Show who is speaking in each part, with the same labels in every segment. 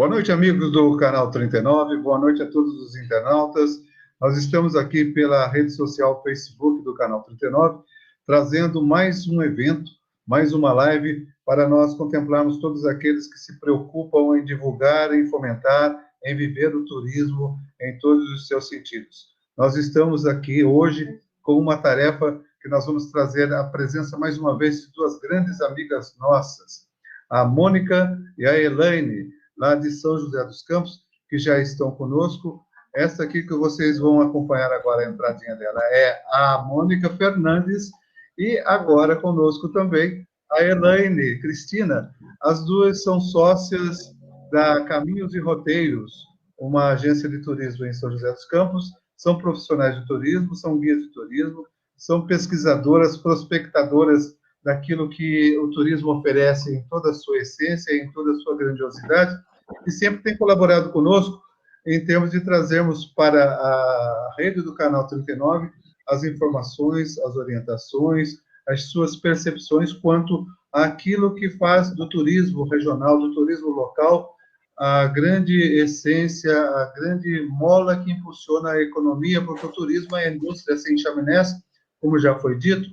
Speaker 1: Boa noite, amigos do Canal 39, boa noite a todos os internautas. Nós estamos aqui pela rede social Facebook do Canal 39, trazendo mais um evento, mais uma live, para nós contemplarmos todos aqueles que se preocupam em divulgar, em fomentar, em viver o turismo em todos os seus sentidos. Nós estamos aqui hoje com uma tarefa que nós vamos trazer a presença, mais uma vez, de duas grandes amigas nossas, a Mônica e a Elaine, lá de São José dos Campos, que já estão conosco. Essa aqui que vocês vão acompanhar agora, a entradinha dela, é a Mônica Fernandes, e agora conosco também a Elaine Cristina. As duas são sócias da Caminhos e Roteiros, uma agência de turismo em São José dos Campos, são profissionais de turismo, são guias de turismo, são pesquisadoras, prospectadoras daquilo que o turismo oferece em toda a sua essência, em toda a sua grandiosidade, e sempre tem colaborado conosco em termos de trazermos para a rede do Canal 39 as informações, as orientações, as suas percepções quanto àquilo que faz do turismo regional, do turismo local, a grande essência, a grande mola que impulsiona a economia, porque o turismo é a indústria sem chaminés, como já foi dito.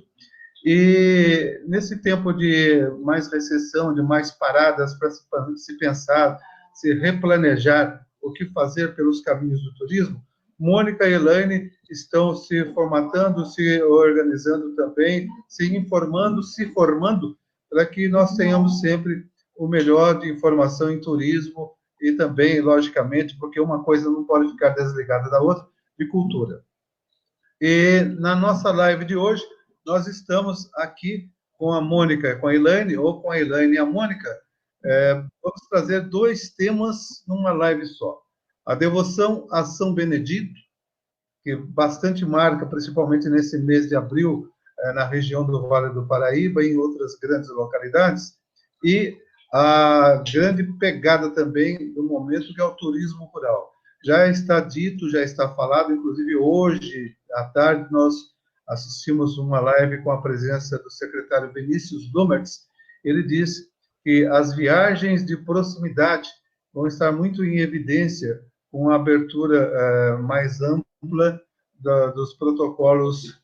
Speaker 1: E nesse tempo de mais recessão, de mais paradas para se pensar, se replanejar o que fazer pelos caminhos do turismo, Mônica e Elaine estão se formatando, se organizando também, se informando, se formando, para que nós tenhamos sempre o melhor de informação em turismo e também, logicamente, porque uma coisa não pode ficar desligada da outra, de cultura. E na nossa live de hoje, nós estamos aqui com a Mônica, com a Elaine, ou com a Elaine e a Mônica. Vamos trazer dois temas numa live só. A devoção a São Benedito, que bastante marca, principalmente nesse mês de abril, na região do Vale do Paraíba e em outras grandes localidades, e a grande pegada também do momento, que é o turismo rural. Já está dito, já está falado, inclusive hoje à tarde nós assistimos uma live com a presença do secretário Vinícius Dumertz. Ele disse que as viagens de proximidade vão estar muito em evidência com a abertura mais ampla dos protocolos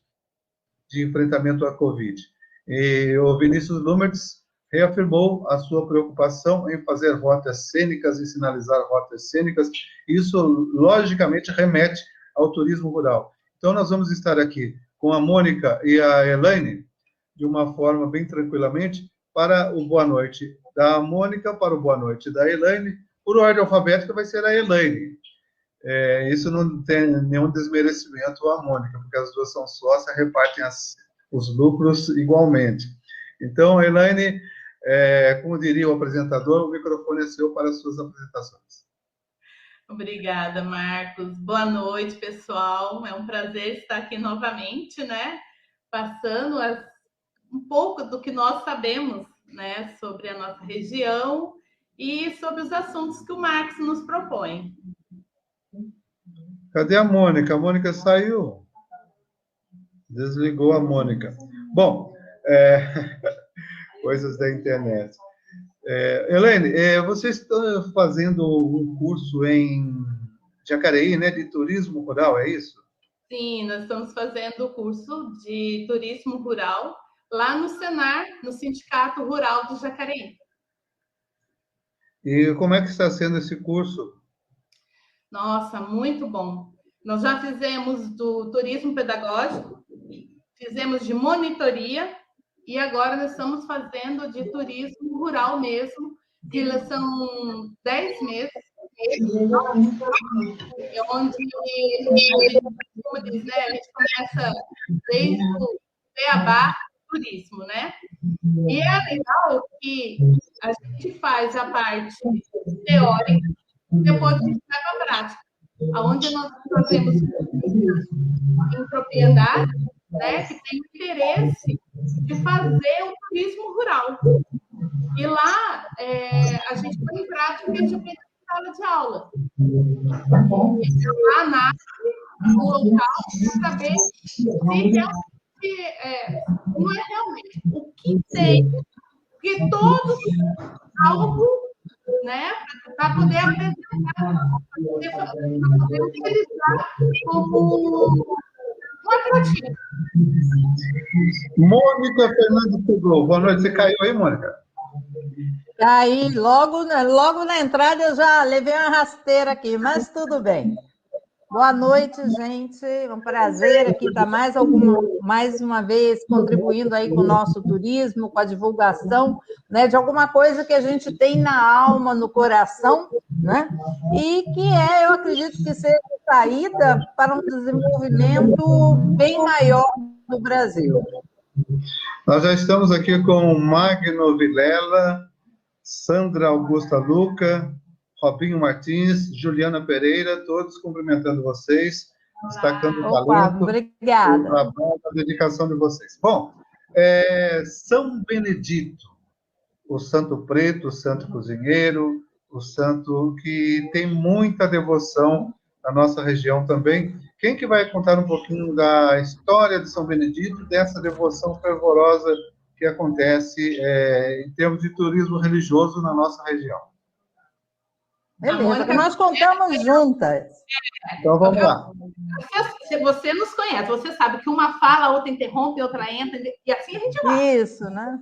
Speaker 1: de enfrentamento à Covid. E o Vinícius Dumertz reafirmou a sua preocupação em fazer rotas cênicas e sinalizar rotas cênicas. Isso, logicamente, remete ao turismo rural. Então, nós vamos estar aqui com a Mônica e a Elaine, de uma forma bem tranquilamente, para o boa noite da Mônica, para o boa noite da Elaine. Por ordem alfabética vai ser a Elaine. Isso não tem nenhum desmerecimento à Mônica, porque as duas são sócias, repartem os lucros igualmente. Então, Elaine, como diria o apresentador, o microfone é seu para as suas apresentações.
Speaker 2: Obrigada, Marcos. Boa noite, pessoal. É um prazer estar aqui novamente, né? Passando um pouco do que nós sabemos, né, sobre a nossa região e sobre os assuntos que o Marcos nos propõe.
Speaker 1: Cadê a Mônica? A Mônica saiu. Desligou a Mônica. Bom, coisas da internet. Elaine, vocês estão fazendo um curso em Jacareí, né, de turismo rural, é isso?
Speaker 2: Sim, nós estamos fazendo o curso de turismo rural lá no Senar, no Sindicato Rural do Jacareí.
Speaker 1: E como é que está sendo esse curso?
Speaker 2: Nossa, muito bom. Nós já fizemos do turismo pedagógico, fizemos de monitoria, e agora nós estamos fazendo de turismo rural mesmo, que são 10 meses, onde como diz, né, a gente começa desde o beabá do turismo, né? E é legal que a gente faz a parte teórica, depois a gente vai para a prática, onde nós fazemos em propriedade, né, que tem interesse de fazer o turismo rural. E lá a gente põe em prática o que a gente aprende na sala de aula. Lá nasce o local para saber se realmente não é realmente o que tem, porque todo algo né? Para poder apresentar, para poder utilizar como um atrativo.
Speaker 1: Mônica Fernandes chegou. Boa noite. Você caiu aí, Mônica?
Speaker 3: Aí, logo na entrada eu já levei uma rasteira aqui, mas tudo bem. Boa noite, gente. É um prazer aqui estar mais uma vez contribuindo aí com o nosso turismo, com a divulgação, né, de alguma coisa que a gente tem na alma, no coração, né? E que eu acredito que seja saída para um desenvolvimento bem maior do Brasil.
Speaker 1: Nós já estamos aqui com Magno Vilela, Sandra Augusta Luca, Robinho Martins, Juliana Pereira, todos cumprimentando vocês, destacando o talento,
Speaker 3: obrigada.
Speaker 1: o trabalho, a dedicação de vocês. Bom, São Benedito, o santo preto, o santo cozinheiro, o santo que tem muita devoção na nossa região também. Quem que vai contar um pouquinho da história de São Benedito, dessa devoção fervorosa que acontece em termos de turismo religioso na nossa região?
Speaker 3: Beleza, nós contamos juntas.
Speaker 1: Então, vamos lá.
Speaker 2: Você nos conhece, você sabe que uma fala, a outra interrompe, a outra entra, e assim a gente vai.
Speaker 3: Isso, né?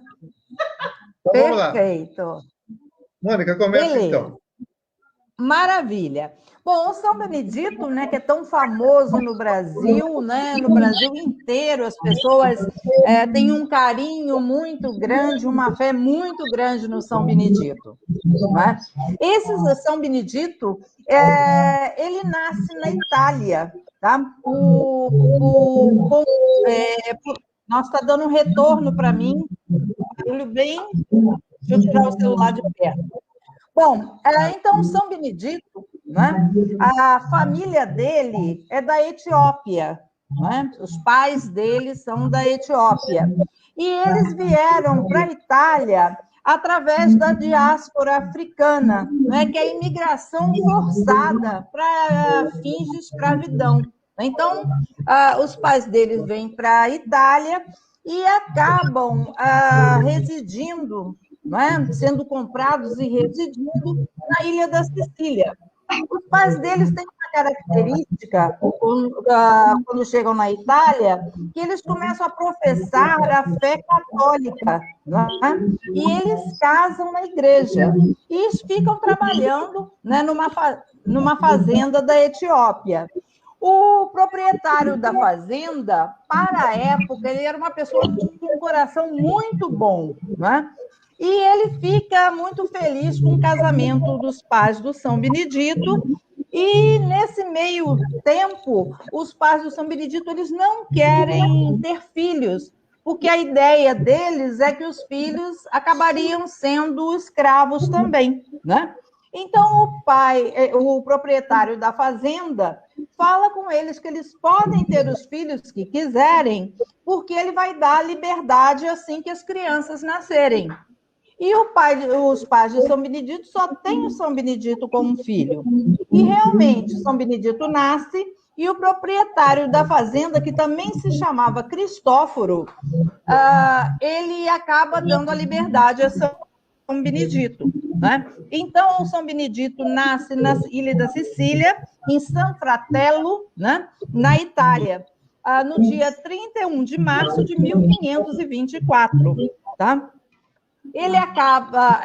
Speaker 1: Então, vamos lá.
Speaker 3: Perfeito.
Speaker 1: Mônica, começa então.
Speaker 3: Maravilha. Bom, o São Benedito, né, que é tão famoso no Brasil, né, no Brasil inteiro, as pessoas têm um carinho muito grande, uma fé muito grande no São Benedito. Né? Esse São Benedito, ele nasce na Itália, tá? Nossa, está dando um retorno para mim. Bem, deixa eu tirar o celular de perto. Bom, então, São Benedito, né, a família dele é da Etiópia, né? Os pais dele são da Etiópia. E eles vieram para a Itália através da diáspora africana, né, que é a imigração forçada para fins de escravidão. Então, os pais deles vêm para a Itália e acabam residindo, né, sendo comprados e residindo na ilha da Sicília. Os pais deles têm uma característica, quando chegam na Itália, que eles começam a professar a fé católica, né? E eles casam na igreja e ficam trabalhando, né, numa fazenda da Etiópia. O proprietário da fazenda, para a época, ele era uma pessoa com um coração muito bom, né? E ele fica muito feliz com o casamento dos pais do São Benedito. E, nesse meio tempo, os pais do São Benedito eles não querem ter filhos, porque a ideia deles é que os filhos acabariam sendo escravos também, né? Então, o proprietário da fazenda, fala com eles que eles podem ter os filhos que quiserem, porque ele vai dar liberdade assim que as crianças nascerem. E os pais de São Benedito só têm o São Benedito como filho. E realmente, São Benedito nasce e o proprietário da fazenda, que também se chamava Cristóforo, ele acaba dando a liberdade a São Benedito. Né? Então, o São Benedito nasce na ilha da Sicília, em San Fratello, né? Na Itália, no dia 31 de março de 1524. Tá? Ele acaba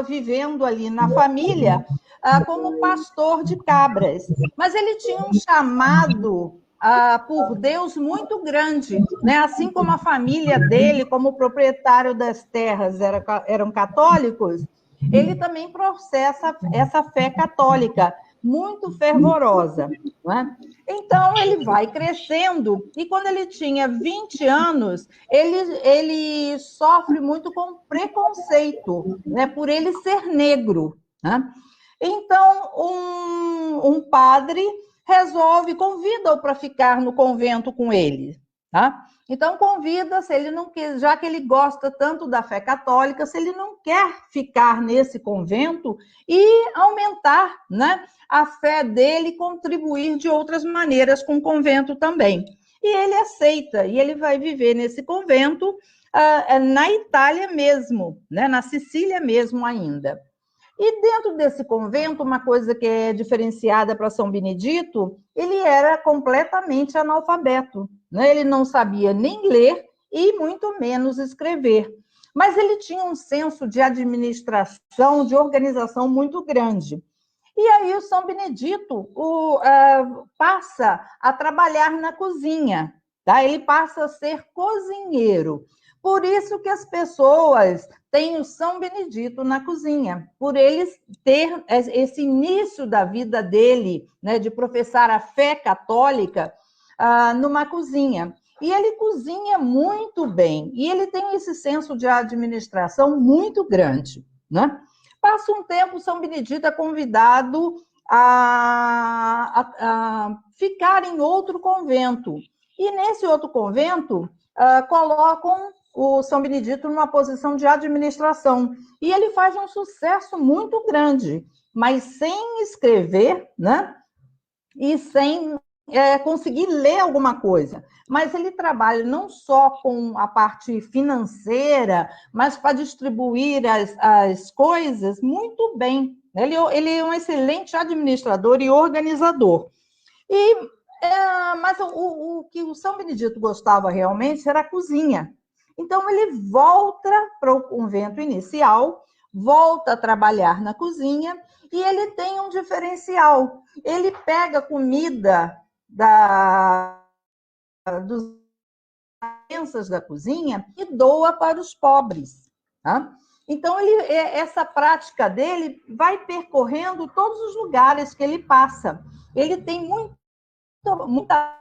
Speaker 3: vivendo ali na família como pastor de cabras, mas ele tinha um chamado por Deus muito grande, né? Assim como a família dele, como proprietário das terras, eram católicos, ele também professa essa fé católica muito fervorosa. Né? Então, ele vai crescendo, e quando ele tinha 20 anos, ele sofre muito com preconceito, né, por ele ser negro. Né? Então, um padre convida-o para ficar no convento com ele. Tá? Então, convida, se ele não quer, já que ele gosta tanto da fé católica, se ele não quer ficar nesse convento e aumentar, né, a fé dele e contribuir de outras maneiras com o convento também. E ele aceita, e ele vai viver nesse convento na Itália mesmo, né, na Sicília mesmo ainda. E dentro desse convento, uma coisa que é diferenciada para São Benedito, ele era completamente analfabeto, né? Ele não sabia nem ler e muito menos escrever. Mas ele tinha um senso de administração, de organização muito grande. E aí o São Benedito passa a trabalhar na cozinha, tá? Ele passa a ser cozinheiro. Por isso que as pessoas têm o São Benedito na cozinha, por ele ter esse início da vida dele, né, de professar a fé católica numa cozinha. E ele cozinha muito bem, e ele tem esse senso de administração muito grande, né? Passa um tempo, São Benedito é convidado a ficar em outro convento. E nesse outro convento, colocam o São Benedito numa posição de administração. E ele faz um sucesso muito grande, mas sem escrever, né? E sem conseguir ler alguma coisa. Mas ele trabalha não só com a parte financeira, mas para distribuir as coisas muito bem. Ele é um excelente administrador e organizador. Mas o que o São Benedito gostava realmente era a cozinha. Então, ele volta para o convento inicial, volta a trabalhar na cozinha, e ele tem um diferencial. Ele pega comida dos crianças da cozinha e doa para os pobres. Tá? Então, essa prática dele vai percorrendo todos os lugares que ele passa. Ele tem muita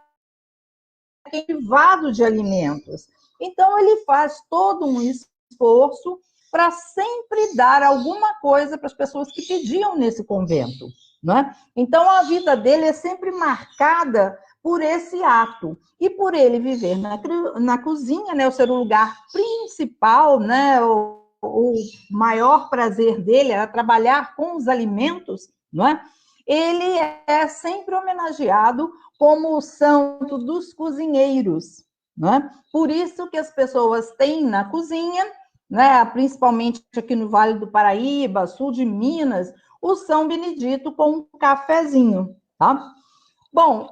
Speaker 3: privado de alimentos. Então, ele faz todo um esforço para sempre dar alguma coisa para as pessoas que pediam nesse convento. Né? Então, a vida dele é sempre marcada por esse ato. E por ele viver na cozinha, né, o ser o lugar principal, né, o maior prazer dele era trabalhar com os alimentos, não é? Ele é sempre homenageado como o santo dos cozinheiros. Não é? Por isso que as pessoas têm na cozinha, né, principalmente aqui no Vale do Paraíba, sul de Minas, o São Benedito com um cafezinho. Tá? Bom,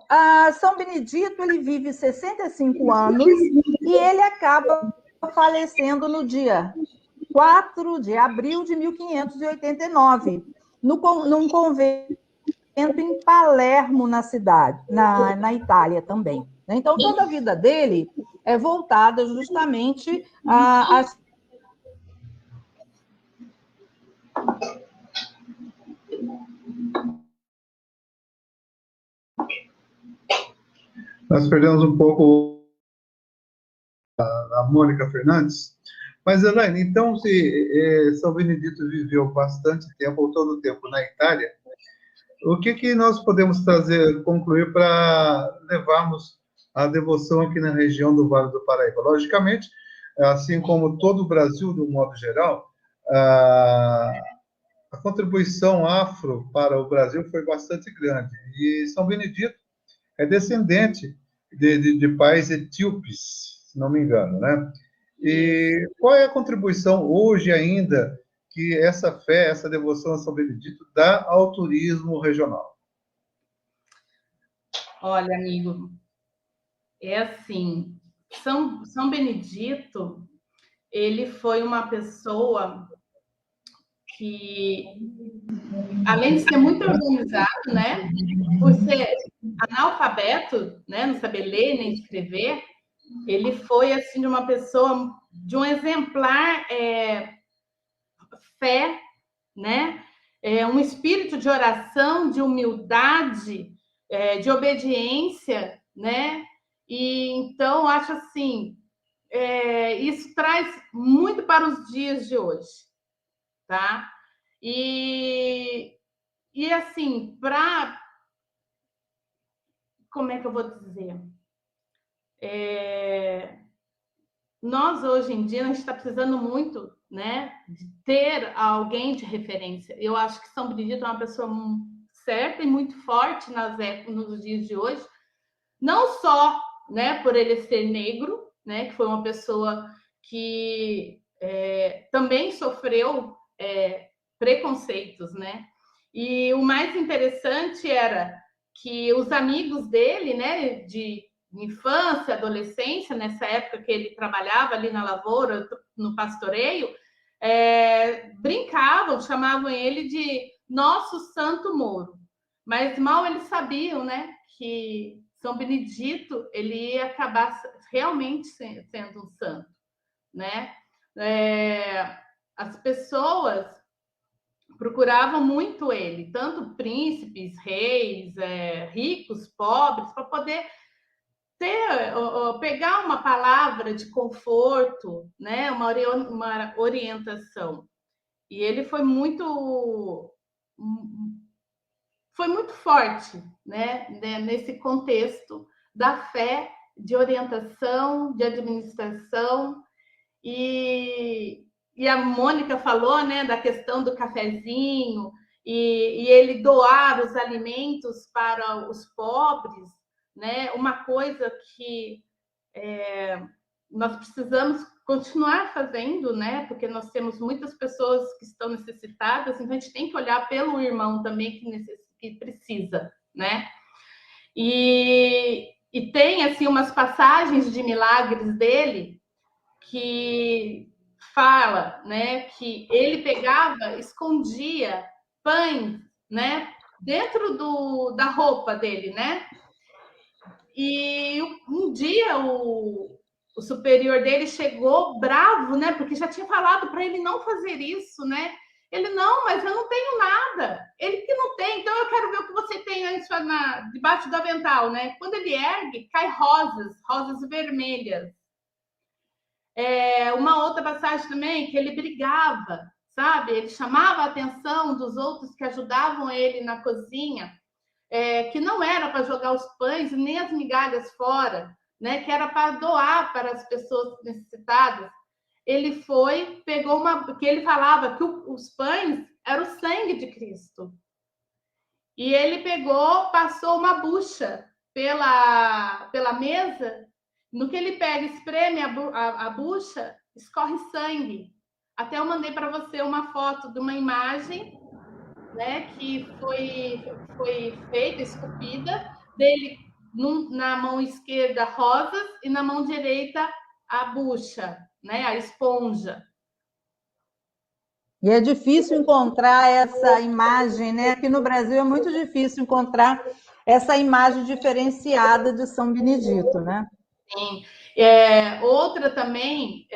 Speaker 3: São Benedito ele vive 65 anos e ele acaba falecendo no dia 4 de abril de 1589, num convento em Palermo, na Itália também. Então, toda a vida dele é voltada justamente a
Speaker 1: Nós perdemos um pouco a Mônica Fernandes. Mas, Elaine, então, se São Benedito viveu bastante tempo, ou todo o tempo, na Itália, o que nós podemos concluir para levarmos a devoção aqui na região do Vale do Paraíba? Logicamente, assim como todo o Brasil, de um modo geral, a contribuição afro para o Brasil foi bastante grande. E São Benedito é descendente de pais etíopes, se não me engano, né? E qual é a contribuição hoje ainda que essa fé, essa devoção a São Benedito dá ao turismo regional?
Speaker 2: Olha, amigo, é assim, São Benedito, ele foi uma pessoa que, além de ser muito organizado, né, por ser analfabeto, né, não saber ler nem escrever, ele foi assim de uma pessoa de um exemplar fé, né, um espírito de oração, de humildade, de obediência, né? E então acho assim, isso traz muito para os dias de hoje, tá? E assim, como é que eu vou dizer? Nós, hoje em dia, a gente está precisando muito, né, de ter alguém de referência. Eu acho que São Benedito é uma pessoa certa e muito forte nos dias de hoje, não só, né, por ele ser negro, né, que foi uma pessoa que também sofreu preconceitos, né? E o mais interessante era que os amigos dele, né, de infância, adolescência, nessa época que ele trabalhava ali na lavoura, no pastoreio, brincavam, chamavam ele de Nosso Santo Moro. Mas mal eles sabiam, né, que São Benedito ele ia acabar realmente sendo um santo, né? As pessoas procuravam muito ele, tanto príncipes, reis, ricos, pobres, para poder pegar uma palavra de conforto, né? Uma orientação. E ele foi muito forte, né? Nesse contexto da fé, de orientação, de administração. E a Mônica falou, né, da questão do cafezinho e ele doar os alimentos para os pobres, né? Uma coisa que nós precisamos continuar fazendo, né? Porque nós temos muitas pessoas que estão necessitadas, então a gente tem que olhar pelo irmão também que precisa, né? E tem assim umas passagens de milagres dele que fala, né, que ele pegava, escondia pães, né, dentro da roupa dele, né? E um dia o superior dele chegou bravo, né, porque já tinha falado para ele não fazer isso, né? Ele, não, mas eu não tenho nada. Ele que não tem, então eu quero ver o que você tem aí debaixo do avental, né? Quando ele ergue, cai rosas vermelhas. Uma outra passagem também, que ele brigava, sabe? Ele chamava a atenção dos outros que ajudavam ele na cozinha, que não era para jogar os pães nem as migalhas fora, né? Que era para doar para as pessoas necessitadas. Ele pegou porque ele falava que os pães eram o sangue de Cristo. E ele passou uma bucha pela mesa. No que ele pega, espreme a bucha, escorre sangue. Até eu mandei para você uma foto de uma imagem, né, que foi feita, esculpida, dele na mão esquerda rosas e na mão direita a bucha, né, a esponja.
Speaker 3: E é difícil encontrar essa imagem, né? Aqui no Brasil é muito difícil encontrar essa imagem diferenciada de São Benedito, né?
Speaker 2: Sim. Outra também,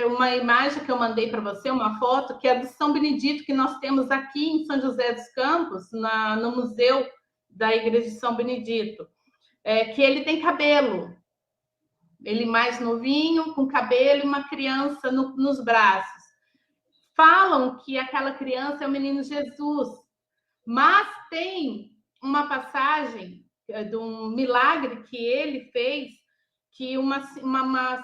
Speaker 2: uma imagem que eu mandei para você, uma foto, que é de São Benedito, que nós temos aqui em São José dos Campos, no Museu da Igreja de São Benedito, que ele tem cabelo. Ele mais novinho, com cabelo e uma criança nos braços. Falam que aquela criança é o menino Jesus, mas tem uma passagem de um milagre que ele fez, que uma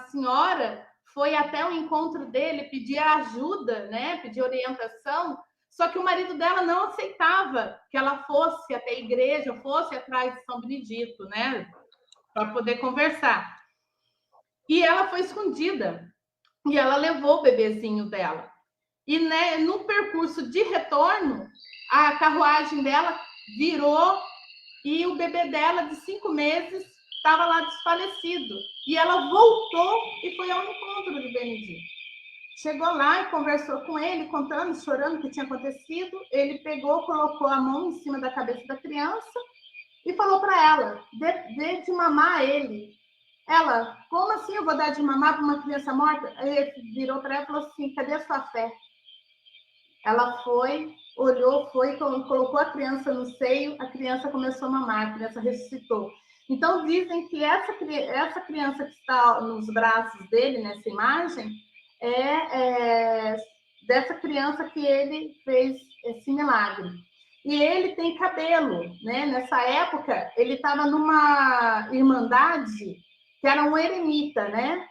Speaker 2: senhora foi até o encontro dele pedir ajuda, né? Pedir orientação, só que o marido dela não aceitava que ela fosse até a igreja, fosse atrás de São Benedito, né? Para poder conversar. E ela foi escondida. E ela levou o bebezinho dela. E, né, no percurso de retorno, a carruagem dela virou e o bebê dela, de 5 meses, estava lá desfalecido. E ela voltou e foi ao encontro de Benedito. Chegou lá e conversou com ele, contando, chorando o que tinha acontecido. Ele pegou, colocou a mão em cima da cabeça da criança e falou para ela, dê de mamar a ele. Ela, como assim eu vou dar de mamar para uma criança morta? Ele virou para ela e falou assim, cadê a sua fé? Ela olhou, colocou a criança no seio, a criança começou a mamar, a criança ressuscitou. Então, dizem que essa criança que está nos braços dele, nessa imagem, é dessa criança que ele fez esse milagre. E ele tem cabelo, né? Nessa época, ele estava numa irmandade que era um eremita, né?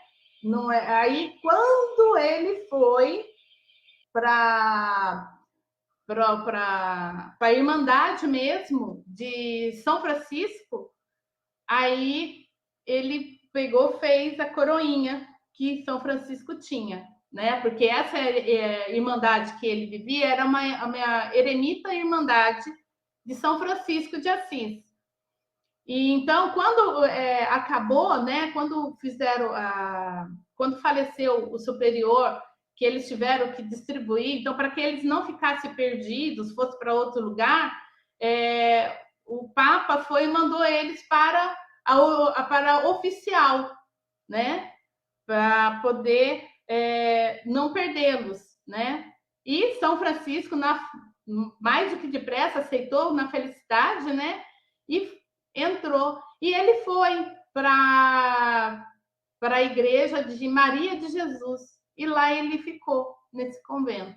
Speaker 2: Aí, quando ele foi para a Irmandade mesmo de São Francisco, aí ele fez a coroinha que São Francisco tinha. né? Porque essa irmandade que ele vivia era uma eremita irmandade de São Francisco de Assis. E então, quando acabou, né? Quando quando faleceu o superior, que eles tiveram que distribuir, então, para que eles não ficassem perdidos, fosse para outro lugar, o Papa foi e mandou eles para a oficial, né? Para poder não perdê-los, né? E São Francisco, mais do que depressa, aceitou na felicidade, né? E entrou. E ele foi para a igreja de Maria de Jesus. E lá ele ficou, nesse convento.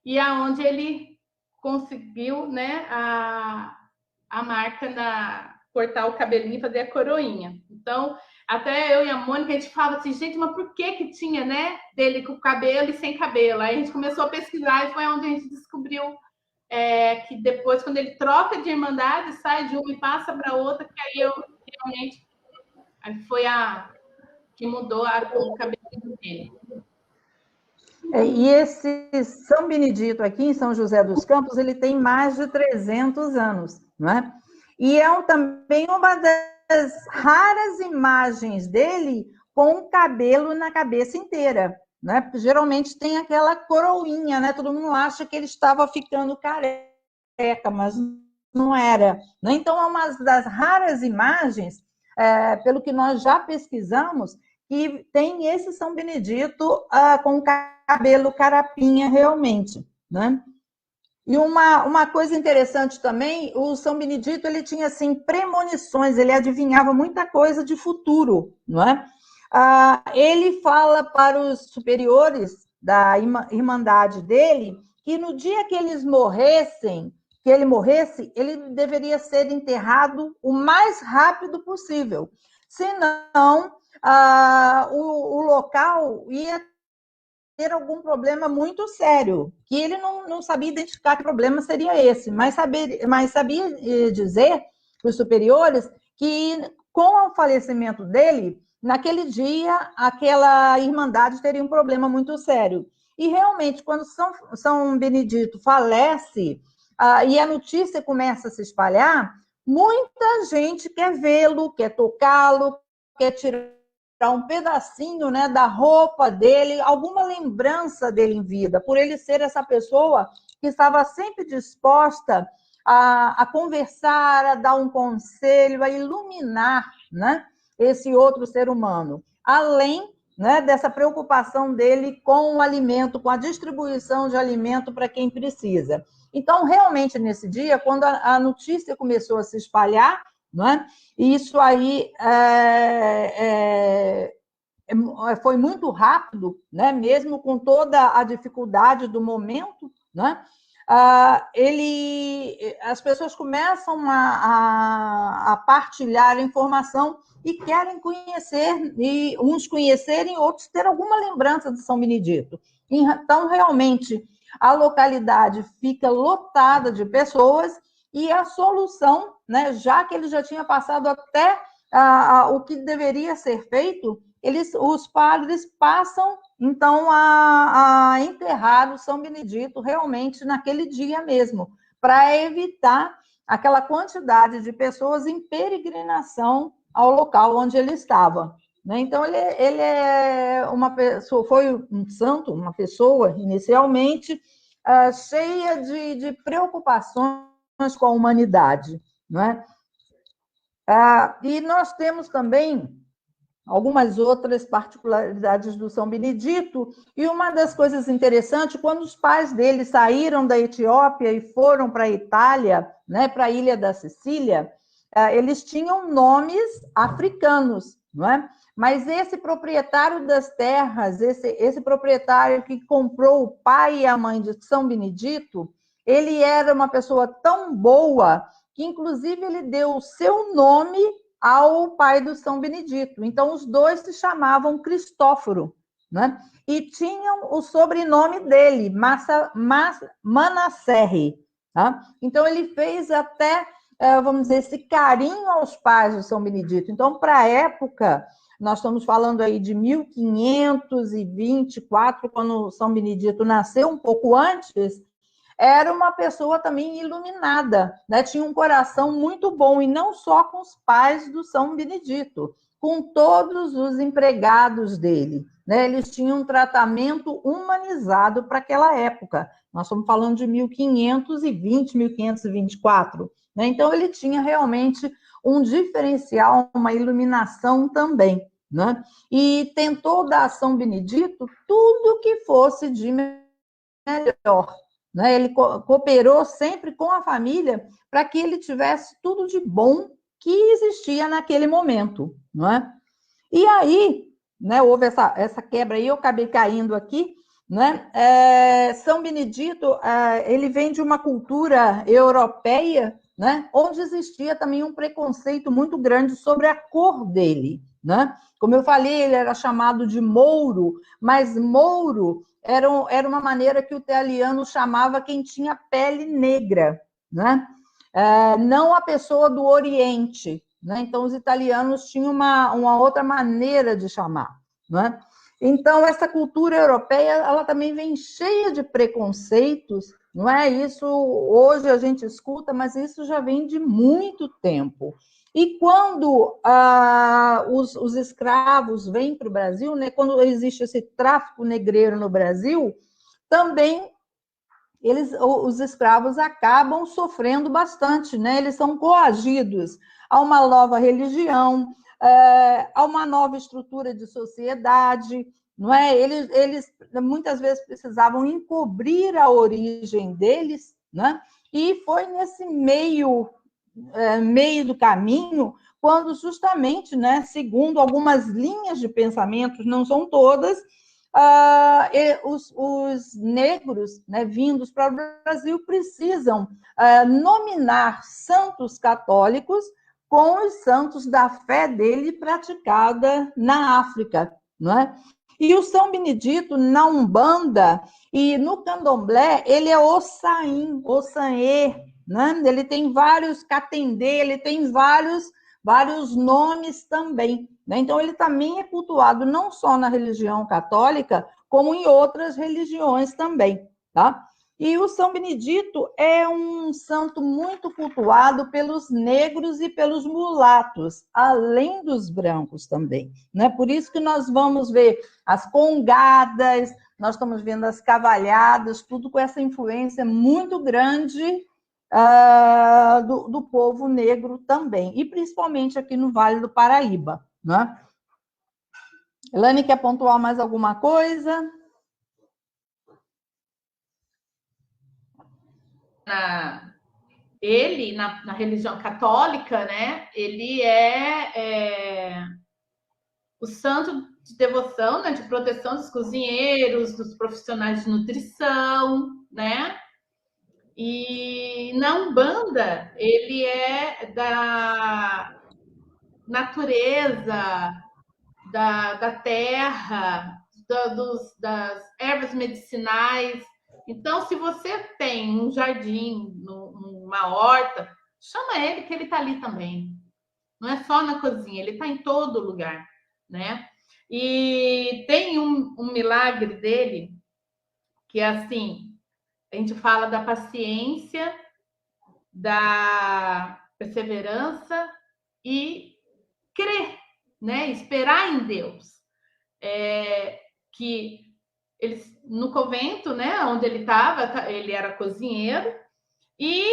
Speaker 2: E aonde ele conseguiu, né, a marca cortar o cabelinho e fazer a coroinha. Então, até eu e a Mônica, a gente fala assim, gente, mas por que tinha, né, dele com cabelo e sem cabelo? Aí a gente começou a pesquisar e foi onde a gente descobriu que depois, quando ele troca de irmandade, sai de uma e passa para outra, que aí realmente foi que mudou o cabelo dele.
Speaker 3: E esse São Benedito aqui em São José dos Campos, ele tem mais de 300 anos, não é? E também uma das raras imagens dele com o cabelo na cabeça inteira, né? Geralmente tem aquela coroinha, né? Todo mundo acha que ele estava ficando careca, mas não era, né? Então, é uma das raras imagens, pelo que nós já pesquisamos, que tem esse São Benedito com o cabelo carapinha realmente, né? E uma coisa interessante também, o São Benedito, ele tinha, assim, premonições, ele adivinhava muita coisa de futuro, não é? Ele fala para os superiores da irmandade dele que no dia que ele morresse, ele deveria ser enterrado o mais rápido possível. Senão, o local ia ter algum problema muito sério, que ele não sabia identificar que problema seria esse, mas sabia dizer para os superiores que, com o falecimento dele, naquele dia, aquela irmandade teria um problema muito sério. E, realmente, quando São Benedito falece, e a notícia começa a se espalhar, muita gente quer vê-lo, quer tocá-lo, quer tirar um pedacinho, né, da roupa dele, alguma lembrança dele em vida, por ele ser essa pessoa que estava sempre disposta a conversar, a dar um conselho, a iluminar, né, esse outro ser humano. Além, né, dessa preocupação dele com o alimento, com a distribuição de alimento para quem precisa. Então, realmente, nesse dia, quando a notícia começou a se espalhar, não é? Isso aí foi muito rápido, né? Mesmo com toda a dificuldade do momento, né? As pessoas começam a partilhar informação e querem conhecer, e uns conhecerem, outros ter alguma lembrança de São Benedito. Então, realmente, a localidade fica lotada de pessoas e a solução, né, já que ele já tinha passado até o que deveria ser feito, os padres passam, então, a enterrar o São Benedito realmente naquele dia mesmo, para evitar aquela quantidade de pessoas em peregrinação ao local onde ele estava. Né? Então, ele é uma pessoa, foi um santo, uma pessoa, inicialmente, cheia de preocupações com a humanidade. Não é? E nós temos também algumas outras particularidades do São Benedito, e uma das coisas interessantes, quando os pais dele saíram da Etiópia e foram para a Itália, né, para a ilha da Sicília, eles tinham nomes africanos, não é? Mas esse proprietário das terras, esse proprietário que comprou o pai e a mãe de São Benedito, ele era uma pessoa tão boa que, inclusive, ele deu o seu nome ao pai do São Benedito. Então, os dois se chamavam Cristóforo, né? E tinham o sobrenome dele, Manasserre. Tá? Então, ele fez até, vamos dizer, esse carinho aos pais do São Benedito. Então, para a época, Nós estamos falando aí de 1524, quando São Benedito nasceu, um pouco antes, era uma pessoa também iluminada, né? Tinha um coração muito bom, e não só com os pais do São Benedito, com todos os empregados dele, né? Eles tinham um tratamento humanizado para aquela época. Nós estamos falando de 1520, 1524, né? Então, ele tinha realmente um diferencial, uma iluminação também, né? E tentou dar a São Benedito tudo que fosse de melhor, né? Ele cooperou sempre com a família para que ele tivesse tudo de bom que existia naquele momento, não é? E aí, né, houve essa quebra aí, eu acabei caindo aqui, né? São Benedito, ele vem de uma cultura europeia, né, onde existia também um preconceito muito grande sobre a cor dele, né? Como eu falei, ele era chamado de mouro, mas mouro era uma maneira que o italiano chamava quem tinha pele negra, né? Não a pessoa do Oriente, né? Então, os italianos tinham uma outra maneira de chamar, né? Então, essa cultura europeia, ela também vem cheia de preconceitos, não é? Isso hoje a gente escuta, mas isso já vem de muito tempo. E quando os escravos vêm para o Brasil, né? Quando existe esse tráfico negreiro no Brasil, também os escravos acabam sofrendo bastante, né? Eles são coagidos a uma nova religião, a uma nova estrutura de sociedade, não é? Eles muitas vezes precisavam encobrir a origem deles, né? E foi nesse meio do caminho, quando justamente, né, segundo algumas linhas de pensamento, não são todas, os negros, né, vindos para o Brasil precisam nominar santos católicos com os santos da fé dele praticada na África, não é? E o São Benedito, na Umbanda e no Candomblé, ele é Ossain, Ossanê, né? Ele tem vários Catendê, ele tem vários nomes também, né? Então, ele também é cultuado não só na religião católica, como em outras religiões também, tá? E o São Benedito é um santo muito cultuado pelos negros e pelos mulatos, além dos brancos também, né? Por isso que nós vamos ver as congadas, nós estamos vendo as cavalhadas, tudo com essa influência muito grande do povo negro também, e principalmente aqui no Vale do Paraíba, né? Elane, quer pontuar mais alguma coisa?
Speaker 2: Ele, na religião católica, né, ele é o santo de devoção, né, de proteção dos cozinheiros, dos profissionais de nutrição, né? E na Umbanda, ele é da natureza, da terra, das ervas medicinais. Então, se você tem um jardim, uma horta, chama ele que ele está ali também. Não é só na cozinha, ele está em todo lugar, né? E tem um milagre dele que é assim, a gente fala da paciência, da perseverança e crer, né? Esperar em Deus. Que eles, no convento, né, onde ele estava, ele era cozinheiro, e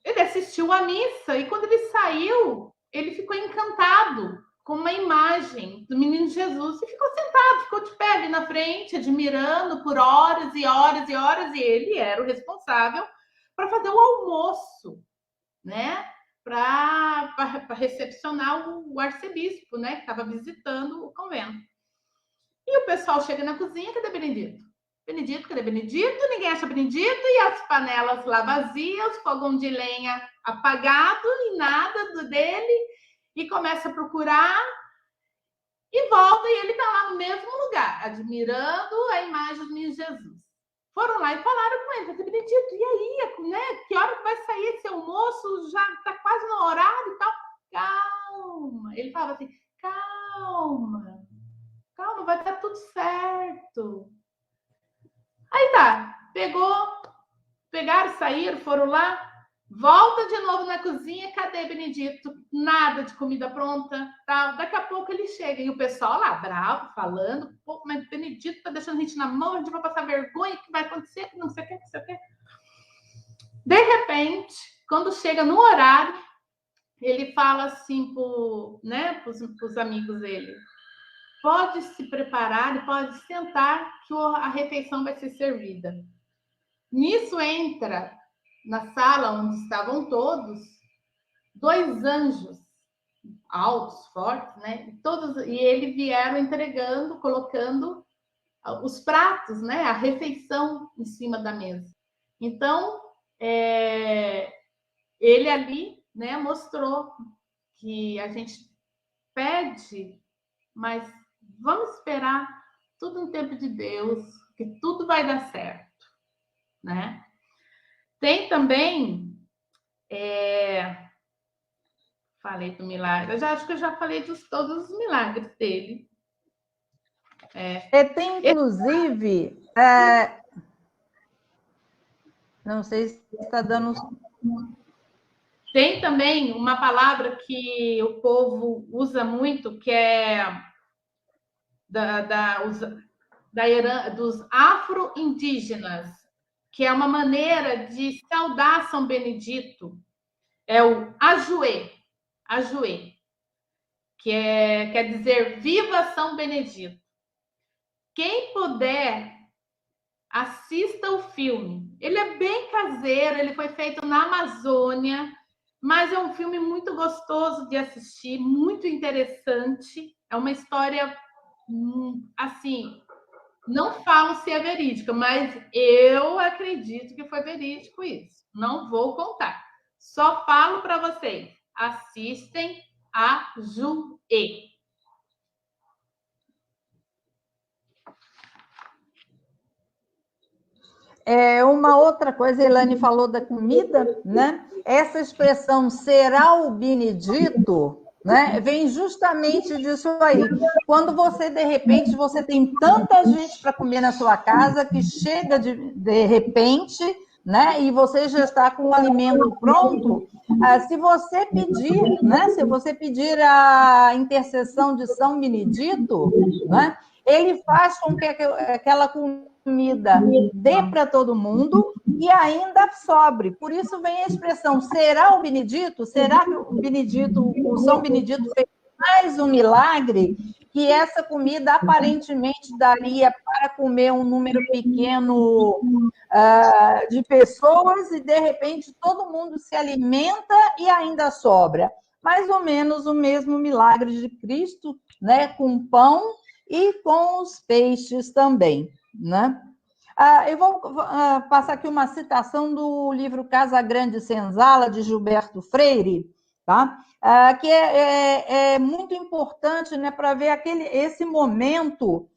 Speaker 2: ele assistiu à missa, e quando ele saiu, ele ficou encantado com uma imagem do menino Jesus, e ficou sentado, ficou de pé ali na frente, admirando por horas e horas e horas, e ele era o responsável para fazer o almoço, né, para recepcionar o arcebispo, né, que estava visitando o convento. E o pessoal chega na cozinha, cadê Benedito? Benedito, cadê Benedito? Ninguém acha Benedito, e as panelas lá vazias, fogão de lenha apagado e nada dele, e começa a procurar e volta, e ele está lá no mesmo lugar, admirando a imagem do menino Jesus. Foram lá e falaram com ele, Benedito, e aí, né? Que hora que vai sair esse almoço? Já está quase no horário e tal. Calma. Ele falava assim, calma. calma, vai dar tudo certo. Aí tá, pegaram, saíram, foram lá, volta de novo na cozinha, cadê Benedito? Nada de comida pronta, tal. Daqui a pouco ele chega, e o pessoal lá, bravo, falando, pô, mas Benedito tá deixando a gente na mão, a gente vai passar vergonha, o que vai acontecer, não sei o que, não sei o que. De repente, quando chega no horário, ele fala assim pros amigos dele, pode se preparar e pode sentar que a refeição vai ser servida. Nisso entra na sala onde estavam todos 2 anjos altos, fortes, né? E eles vieram entregando, colocando os pratos, né? A refeição em cima da mesa. Então, ele ali, né, mostrou que a gente pede, mas vamos esperar tudo no tempo de Deus, que tudo vai dar certo, né? Tem também, falei do milagre, acho que eu já falei de todos os milagres dele.
Speaker 3: Tem, inclusive, não sei se está dando...
Speaker 2: Tem também uma palavra que o povo usa muito, que é dos afro-indígenas, que é uma maneira de saudar São Benedito, é o ajoê, que quer dizer viva São Benedito. Quem puder, assista o filme. Ele é bem caseiro, ele foi feito na Amazônia, mas é um filme muito gostoso de assistir, muito interessante. É uma história, assim, não falo se é verídica, mas eu acredito que foi verídico isso. Não vou contar. Só falo para vocês, assistem a Juê.
Speaker 3: Uma outra coisa, a Elaine falou da comida, né? Essa expressão será o Benedito, né? Vem justamente disso aí. Quando você, de repente, você tem tanta gente para comer na sua casa que chega de repente, né? E você já está com o alimento pronto. Se você pedir, né? Se você pedir a intercessão de São Benedito, né? Ele faz com que aquela comida dê para todo mundo e ainda sobre. Por isso vem a expressão, será o Benedito? Será que o São Benedito fez mais um milagre que essa comida aparentemente daria para comer um número pequeno de pessoas e, de repente, todo mundo se alimenta e ainda sobra. Mais ou menos o mesmo milagre de Cristo, né? Com pão e com os peixes também, né? Eu vou passar aqui uma citação do livro Casa Grande Senzala, de Gilberto Freire, tá? Que é muito importante, né, para ver esse momento,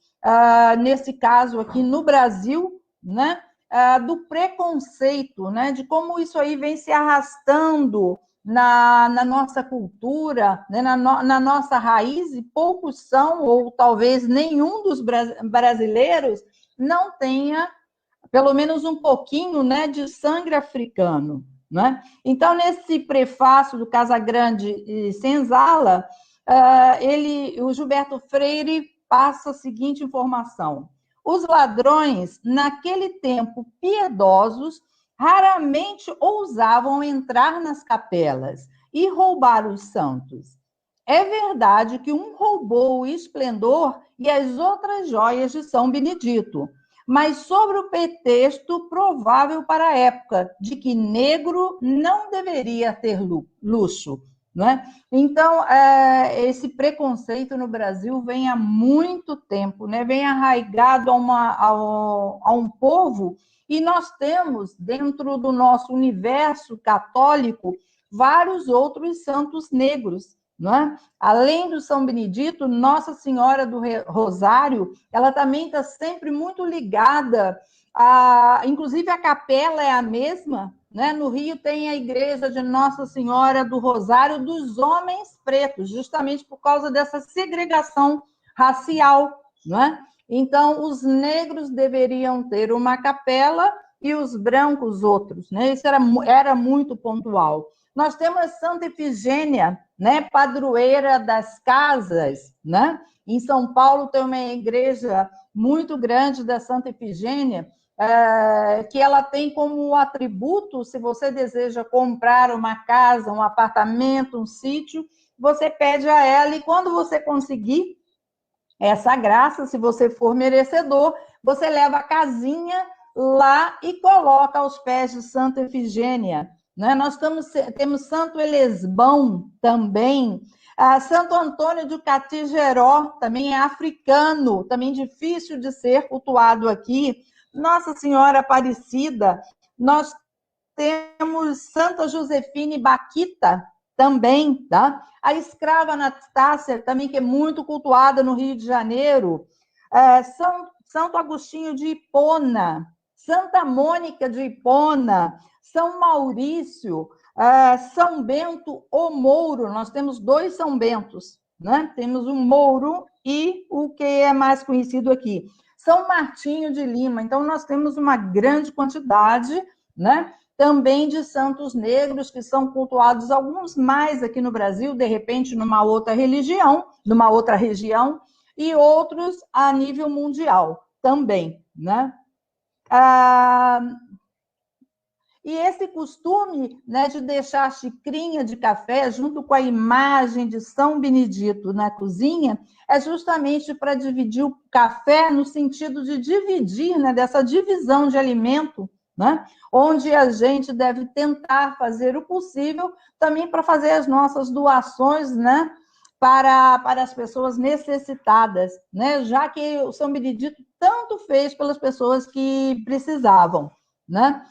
Speaker 3: nesse caso aqui no Brasil, né, do preconceito, né, de como isso aí vem se arrastando na nossa cultura, né, na nossa raiz, e poucos são, ou talvez nenhum dos brasileiros não tenha, pelo menos um pouquinho, né, de sangue africano, né? Então, nesse prefácio do Casagrande Senzala, o Gilberto Freire passa a seguinte informação: os ladrões, naquele tempo piedosos, raramente ousavam entrar nas capelas e roubar os santos. É verdade que um roubou o esplendor e as outras joias de São Benedito, mas sobre o pretexto provável para a época, de que negro não deveria ter luxo. Não é? Então, esse preconceito no Brasil vem há muito tempo, né? Vem arraigado a um povo, e nós temos, dentro do nosso universo católico, vários outros santos negros. Não é? Além do São Benedito, Nossa Senhora do Rosário, ela também está sempre muito ligada Inclusive, a capela é a mesma, né? No Rio tem a igreja de Nossa Senhora do Rosário dos homens pretos, justamente por causa dessa segregação racial, né? Então, os negros deveriam ter uma capela e os brancos outros, né? Isso era muito pontual. Nós temos Santa Efigênia, né? Padroeira das casas, né? Em São Paulo tem uma igreja muito grande da Santa Efigênia, que ela tem como atributo, se você deseja comprar uma casa, um apartamento, um sítio, você pede a ela, e quando você conseguir essa graça, se você for merecedor, você leva a casinha lá e coloca aos pés de Santa Efigênia. Né? Nós temos Santo Elesbão também, Santo Antônio de Catigeró, também é africano, também difícil de ser cultuado aqui. Nossa Senhora Aparecida, nós temos Santa Josefine Baquita também, tá? A escrava Anastácia, também, que é muito cultuada no Rio de Janeiro. Santo Agostinho de Hipona, Santa Mônica de Hipona, São Maurício, São Bento o Mouro. Nós temos 2 São Bentos, né? Temos o Mouro e o que é mais conhecido aqui, São Martinho de Lima. Então, nós temos uma grande quantidade, né? Também de santos negros, que são cultuados, alguns mais aqui no Brasil, de repente numa outra religião, numa outra região, e outros a nível mundial também, né? E esse costume, né, de deixar a xicrinha de café junto com a imagem de São Benedito na cozinha é justamente para dividir o café no sentido de dividir, né, dessa divisão de alimento, né, onde a gente deve tentar fazer o possível também para fazer as nossas doações, né, para as pessoas necessitadas, né, já que o São Benedito tanto fez pelas pessoas que precisavam, né?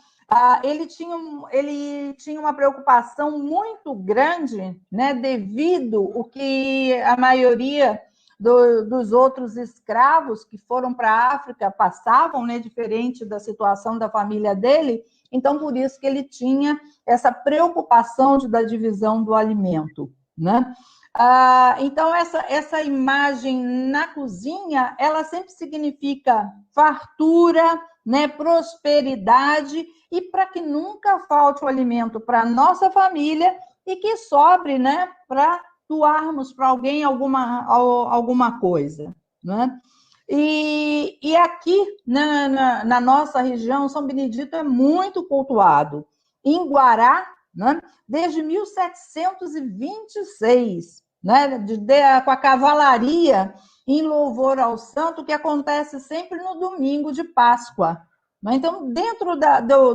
Speaker 3: Ele tinha uma preocupação muito grande, né, devido ao que a maioria dos outros escravos que foram para a África passavam, né, diferente da situação da família dele. Então, por isso que ele tinha essa preocupação da divisão do alimento, né? Então, essa imagem na cozinha, ela sempre significa fartura, né, prosperidade, e para que nunca falte o alimento para a nossa família e que sobre, né, para doarmos para alguém alguma coisa, né? E aqui, na nossa região, São Benedito é muito cultuado. Em Guará, né, desde 1726, né, com a cavalaria em louvor ao santo, que acontece sempre no domingo de Páscoa. Então, dentro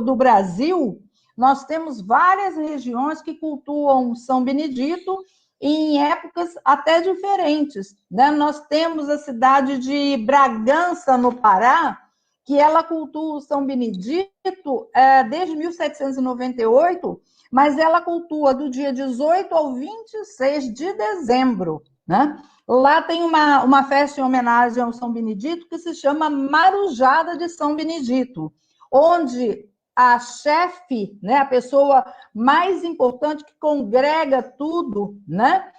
Speaker 3: do Brasil, nós temos várias regiões que cultuam São Benedito em épocas até diferentes, né? Nós temos a cidade de Bragança, no Pará, que ela cultua o São Benedito desde 1798, mas ela cultua do dia 18 ao 26 de dezembro, né? Lá tem uma festa em homenagem ao São Benedito que se chama Marujada de São Benedito, onde a chefe, né, a pessoa mais importante que congrega tudo, né,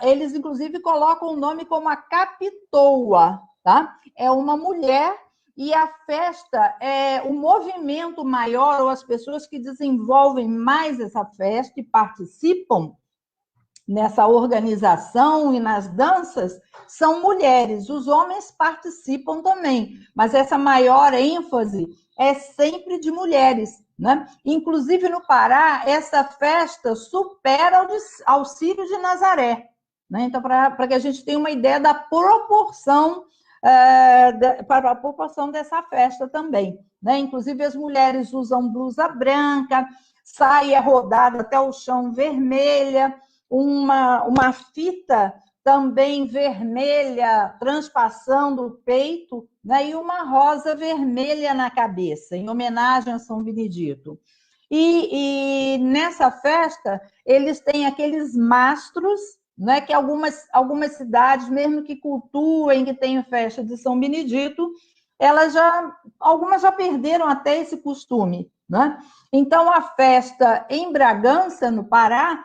Speaker 3: eles inclusive colocam o nome como a capitoa, tá? É uma mulher, e a festa é o movimento maior, ou as pessoas que desenvolvem mais essa festa e participam nessa organização e nas danças, são mulheres. Os homens participam também, mas essa maior ênfase é sempre de mulheres, né? Inclusive, no Pará, essa festa supera ao Círio de Nazaré, né? Então, para que a gente tenha uma ideia da proporção, para a proporção dessa festa também, né? Inclusive, as mulheres usam blusa branca, saia rodada até o chão vermelha, uma fita também vermelha transpassando o peito, né, e uma rosa vermelha na cabeça, em homenagem a São Benedito. E nessa festa, eles têm aqueles mastros, né, que algumas cidades, mesmo que cultuem, que tenham festa de São Benedito, algumas já perderam até esse costume, né? Então, a festa em Bragança, no Pará,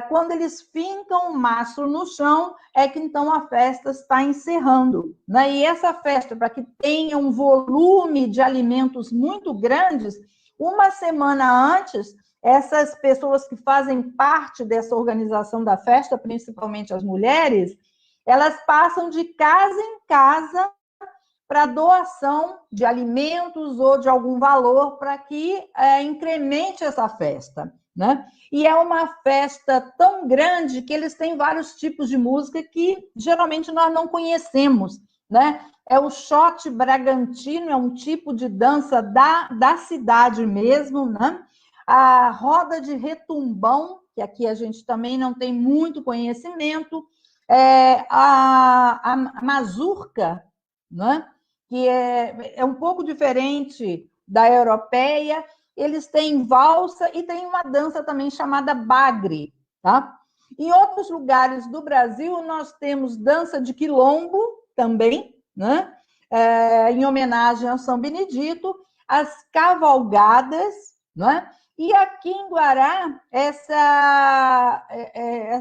Speaker 3: quando eles fincam o mastro no chão, é que então a festa está encerrando, né? E essa festa, para que tenha um volume de alimentos muito grandes, uma semana antes, essas pessoas que fazem parte dessa organização da festa, principalmente as mulheres, elas passam de casa em casa para doação de alimentos ou de algum valor para que incremente essa festa, né? E é uma festa tão grande que eles têm vários tipos de música que geralmente nós não conhecemos, né? É o shot bragantino, é um tipo de dança da cidade mesmo, né? A roda de retumbão, que aqui a gente também não tem muito conhecimento, a mazurca, né? Que é um pouco diferente da europeia. Eles têm valsa e tem uma dança também chamada bagre, tá? Em outros lugares do Brasil, nós temos dança de quilombo também, né? Em homenagem ao São Benedito, as cavalgadas, né? E aqui em Guará,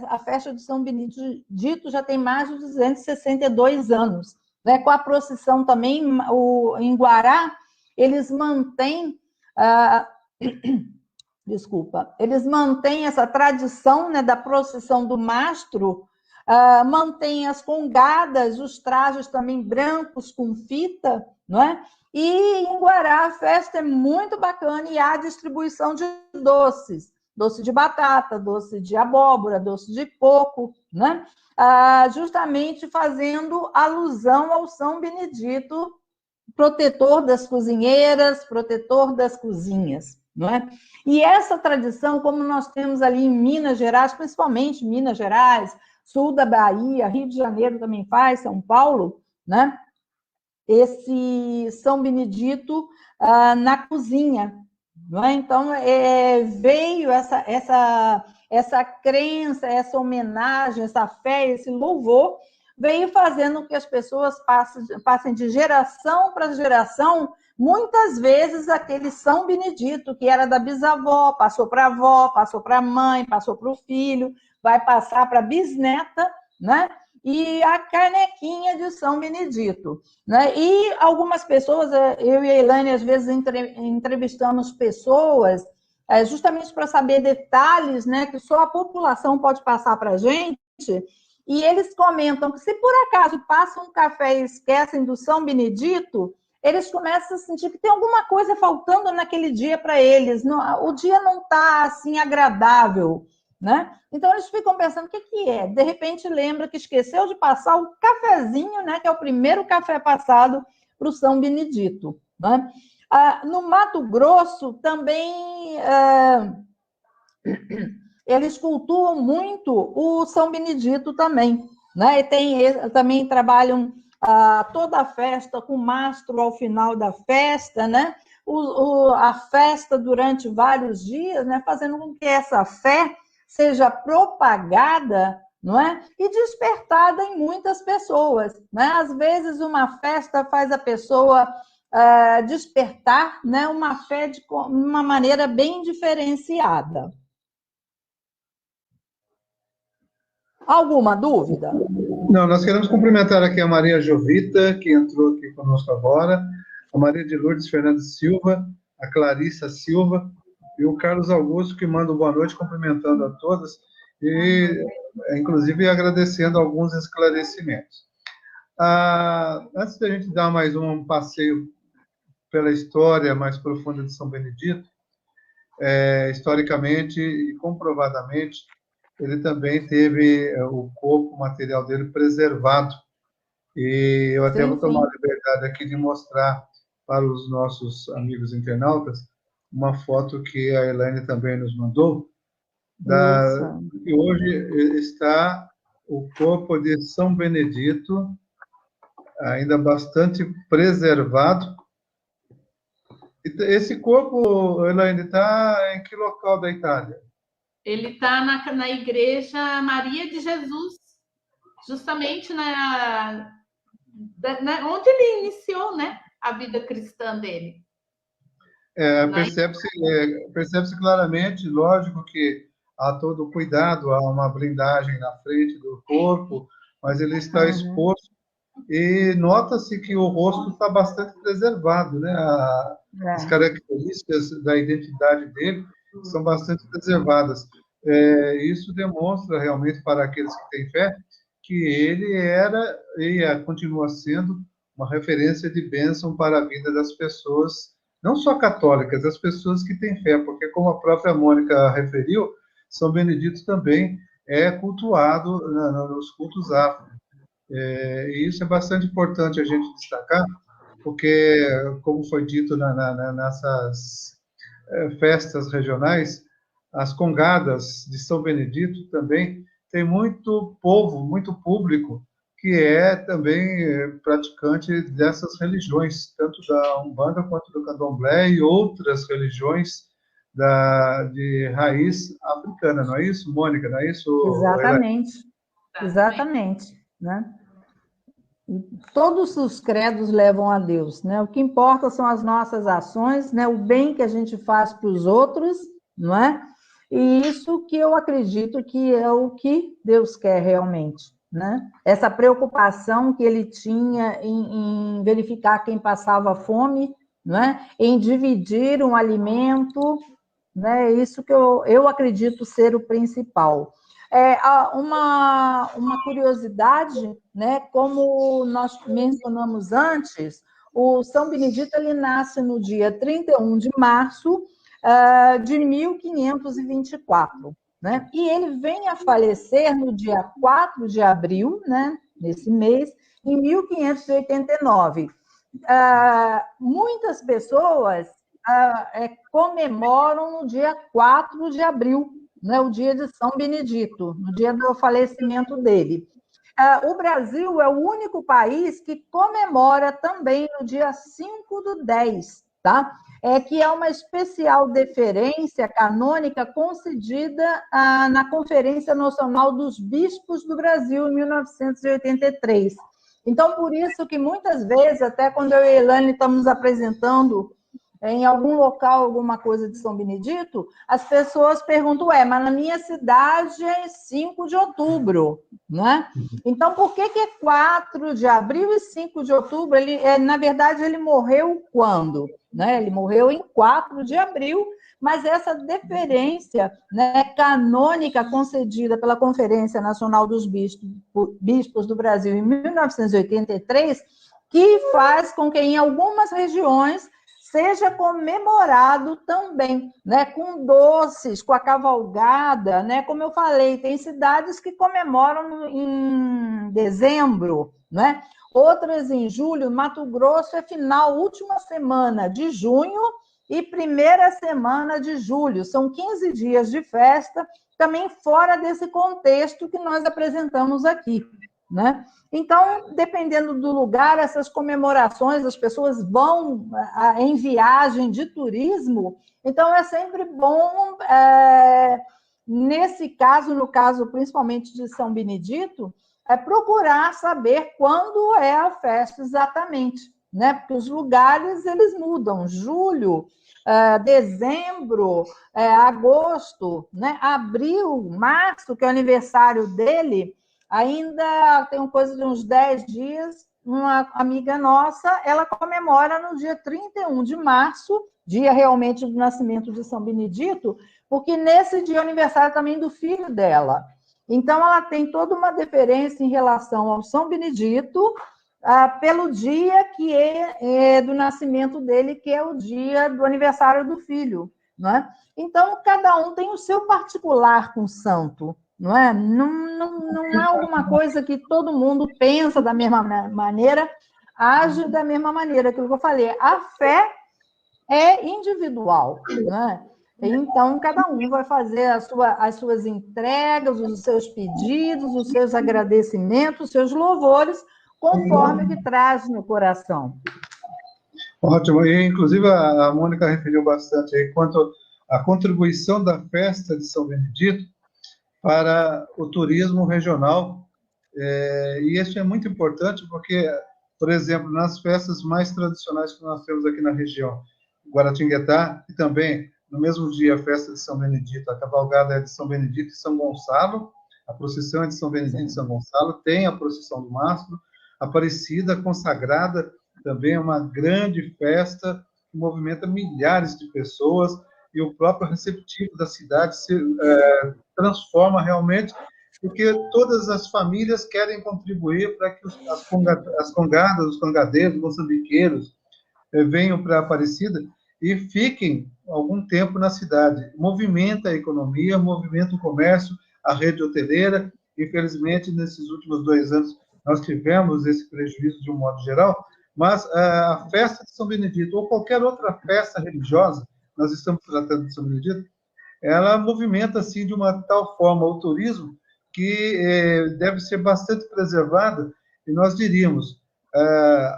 Speaker 3: a festa de São Benedito já tem mais de 262 anos, né? Com a procissão também, em Guará, eles mantêm eles mantêm essa tradição, né, da procissão do mastro, mantêm as congadas, os trajes também brancos com fita, não é? E em Guará a festa é muito bacana e há distribuição de doces, doce de batata, doce de abóbora, doce de coco, né? Justamente fazendo alusão ao São Benedito, protetor das cozinheiras, protetor das cozinhas, não é? E essa tradição, como nós temos ali em Minas Gerais, principalmente Minas Gerais, sul da Bahia, Rio de Janeiro também faz, São Paulo, né? Esse São Benedito na cozinha, não é? Então, veio essa crença, essa homenagem, essa fé, esse louvor, veio fazendo com que as pessoas passem de geração para geração, muitas vezes aquele São Benedito, que era da bisavó, passou para a avó, passou para a mãe, passou para o filho, vai passar para a bisneta, né? E a canequinha de São Benedito, né? E algumas pessoas, eu e a Elaine, às vezes entrevistamos pessoas justamente para saber detalhes, né, que só a população pode passar para a gente, e eles comentam que se por acaso passam um café e esquecem do São Benedito, eles começam a sentir que tem alguma coisa faltando naquele dia para eles, o dia não está assim agradável, né? Então eles ficam pensando o que é. De repente lembra que esqueceu de passar o cafezinho, né, que é o primeiro café passado para o São Benedito, né? No Mato Grosso também eles cultuam muito o São Benedito também, né? E também trabalham toda a festa com mastro ao final da festa, né? A festa durante vários dias, né? Fazendo com que essa fé seja propagada, não é? E despertada em muitas pessoas, né? Às vezes uma festa faz a pessoa despertar, né? Uma fé de uma maneira bem diferenciada. Alguma dúvida?
Speaker 1: Não, nós queremos cumprimentar aqui a Maria Jovita, que entrou aqui conosco agora, a Maria de Lourdes Fernandes Silva, a Clarissa Silva e o Carlos Augusto, que manda boa noite, cumprimentando a todas e, inclusive, agradecendo alguns esclarecimentos. Antes da gente dar mais um passeio pela história mais profunda de São Benedito, historicamente e comprovadamente, ele também teve o corpo material dele preservado. E eu até vou tomar a liberdade aqui de mostrar para os nossos amigos internautas uma foto que a Elaine também nos mandou, que hoje está o corpo de São Benedito, ainda bastante preservado. Esse corpo, Elaine, está em que local da Itália?
Speaker 2: Ele está na Igreja Maria de Jesus, justamente onde ele iniciou, né? a vida cristã dele.
Speaker 1: Percebe-se claramente, lógico que há todo o cuidado, há uma blindagem na frente do corpo, mas ele está exposto e nota-se que o rosto está bastante preservado, né? As características da identidade dele são bastante preservadas. Isso demonstra realmente para aqueles que têm fé que ele era e continua sendo uma referência de bênção para a vida das pessoas, não só católicas, as pessoas que têm fé, porque como a própria Mônica referiu, São Benedito também é cultuado nos cultos afro. E isso é bastante importante a gente destacar, porque, como foi dito nessas festas regionais, as congadas de São Benedito também tem muito povo, muito público, que é também praticante dessas religiões, tanto da Umbanda quanto do Candomblé e outras religiões de raiz africana, não é isso, Mônica? Não é isso?
Speaker 3: Exatamente, exatamente, né? Todos os credos levam a Deus, né? O que importa são as nossas ações, né? O bem que a gente faz para os outros, não é? E isso que eu acredito que é o que Deus quer realmente, né? Essa preocupação que ele tinha em verificar quem passava fome, né? Em dividir um alimento, né? Isso que eu acredito ser o principal. Uma curiosidade, né? Como nós mencionamos antes, o São Benedito ele nasce no dia 31 de março de 1524, né? E ele vem a falecer no dia 4 de abril, né? Nesse mês, em 1589. Muitas pessoas comemoram no dia 4 de abril, né, o dia de São Benedito, no dia do falecimento dele. O Brasil é o único país que comemora também no dia 5/10, tá? Que é uma especial deferência canônica concedida na Conferência Nacional dos Bispos do Brasil, em 1983. Então, por isso que muitas vezes, até quando eu e a Elaine estamos apresentando em algum local, alguma coisa de São Benedito, as pessoas perguntam, mas na minha cidade é 5 de outubro, né? Então, por que é 4 de abril e 5 de outubro? Na verdade, ele morreu quando? Né? Ele morreu em 4 de abril, mas essa deferência, né, canônica concedida pela Conferência Nacional dos Bispos do Brasil em 1983, que faz com que em algumas regiões seja comemorado também, né, com doces, com a cavalgada, né, como eu falei, tem cidades que comemoram em dezembro, né, outras em julho. Mato Grosso é última semana de junho e primeira semana de julho, são 15 dias de festa, também fora desse contexto que nós apresentamos aqui, né? Então, dependendo do lugar, essas comemorações, as pessoas vão em viagem de turismo, então é sempre bom, nesse caso, no caso principalmente de São Benedito, procurar saber quando é a festa exatamente, né? Porque os lugares eles mudam, julho, dezembro, agosto, né? Abril, março, que é o aniversário dele, ainda tem uma coisa de uns 10 dias, uma amiga nossa, ela comemora no dia 31 de março, dia realmente do nascimento de São Benedito, porque nesse dia é o aniversário também do filho dela. Então, ela tem toda uma deferência em relação ao São Benedito, pelo dia que é do nascimento dele, que é o dia do aniversário do filho, não é? Então, cada um tem o seu particular com o santo, não é? Não é alguma coisa que todo mundo pensa da mesma maneira, age da mesma maneira. Aquilo que eu falei, a fé é individual, não é? Então, cada um vai fazer as suas entregas, os seus pedidos, os seus agradecimentos, os seus louvores, conforme o que traz no coração.
Speaker 1: Ótimo. E, inclusive, a Mônica referiu bastante aí quanto à contribuição da festa de São Benedito para o turismo regional. E isso é muito importante porque por exemplo, nas festas mais tradicionais que nós temos aqui na região, Guaratinguetá, e também, no mesmo dia, a festa de São Benedito, a cavalgada é de São Benedito e São Gonçalo, a procissão é de São Benedito e São Gonçalo, tem a procissão do Mastro, Aparecida consagrada, também é uma grande festa que movimenta milhares de pessoas, e o próprio receptivo da cidade se transforma realmente, porque todas as famílias querem contribuir para que as congadas, os congadeiros, os moçambiqueiros venham para Aparecida e fiquem algum tempo na cidade. Movimenta a economia, movimenta o comércio, a rede hoteleira. Infelizmente, nesses últimos 2 anos, nós tivemos esse prejuízo de um modo geral, mas a festa de São Benedito, ou qualquer outra festa religiosa, nós estamos tratando de São Benedito, ela movimenta, assim, de uma tal forma o turismo que deve ser bastante preservada, e nós diríamos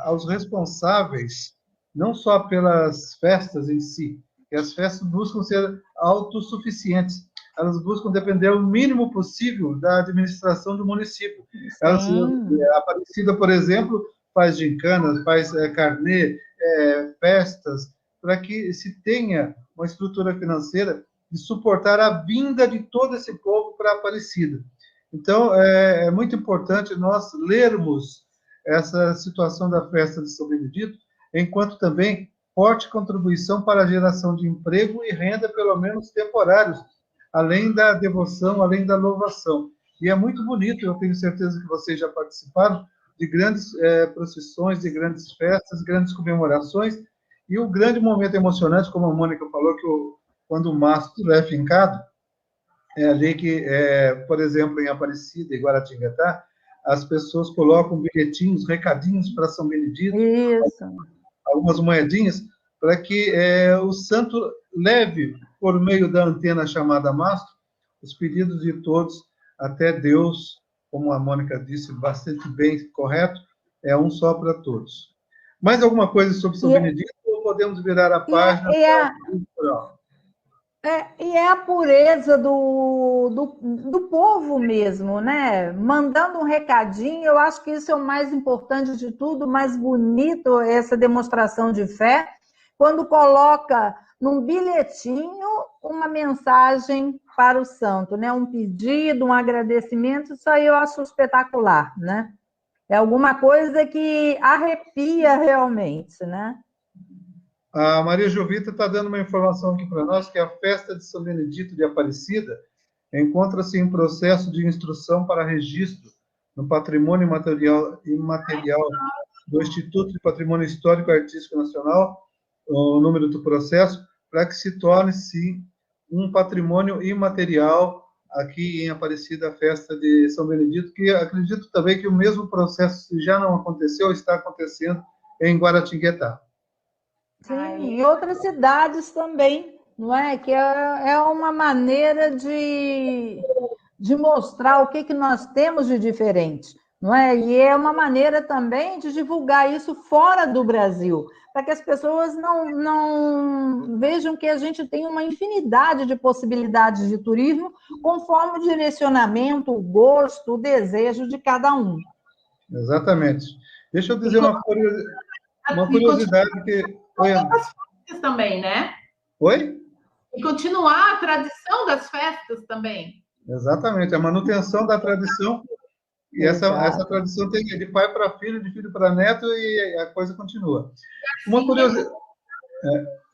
Speaker 1: aos responsáveis, não só pelas festas em si, que as festas buscam ser autossuficientes, elas buscam depender o mínimo possível da administração do município. Elas, a Aparecida, por exemplo, faz gincanas, faz carnê, festas, para que se tenha uma estrutura financeira de suportar a vinda de todo esse povo para a Aparecida. Então, é muito importante nós lermos essa situação da festa de São Benedito, enquanto também forte contribuição para a geração de emprego e renda, pelo menos temporários, além da devoção, além da louvação. E é muito bonito, eu tenho certeza que vocês já participaram de grandes procissões, de grandes festas, grandes comemorações, e o grande momento emocionante, como a Mônica falou, que quando o mastro é fincado, é ali que, por exemplo, em Aparecida e Guaratinguetá, as pessoas colocam bilhetinhos, recadinhos para São Benedito, algumas moedinhas, para que o santo leve, por meio da antena chamada mastro, os pedidos de todos até Deus, como a Mônica disse, bastante bem, correto, é um só para todos. Mais alguma coisa sobre São Benedito, ou podemos virar a página?
Speaker 3: E é a pureza do povo mesmo, né? Mandando um recadinho, eu acho que isso é o mais importante de tudo, mais bonito, essa demonstração de fé, quando coloca num bilhetinho uma mensagem para o santo, né? Um pedido, um agradecimento, isso aí eu acho espetacular, né? É alguma coisa que arrepia realmente, né?
Speaker 1: A Maria Jovita está dando uma informação aqui para nós, que a festa de São Benedito de Aparecida encontra-se em processo de instrução para registro no patrimônio imaterial do Instituto de Patrimônio Histórico e Artístico Nacional, o número do processo, para que se torne, sim, um patrimônio imaterial aqui em Aparecida, a festa de São Benedito, que acredito também que o mesmo processo, se já não aconteceu, está acontecendo em Guaratinguetá.
Speaker 3: Sim, em outras cidades também, não é? Que é uma maneira de mostrar o que nós temos de diferente, não é? E é uma maneira também de divulgar isso fora do Brasil, para que as pessoas não vejam que a gente tem uma infinidade de possibilidades de turismo, conforme o direcionamento, o gosto, o desejo de cada um.
Speaker 1: Exatamente. Deixa eu dizer uma curiosidade que...
Speaker 2: As festas também, né?
Speaker 1: Oi?
Speaker 2: E continuar a tradição das festas também.
Speaker 1: Exatamente, a manutenção da tradição. E essa tradição tem de pai para filho, de filho para neto, e a coisa continua.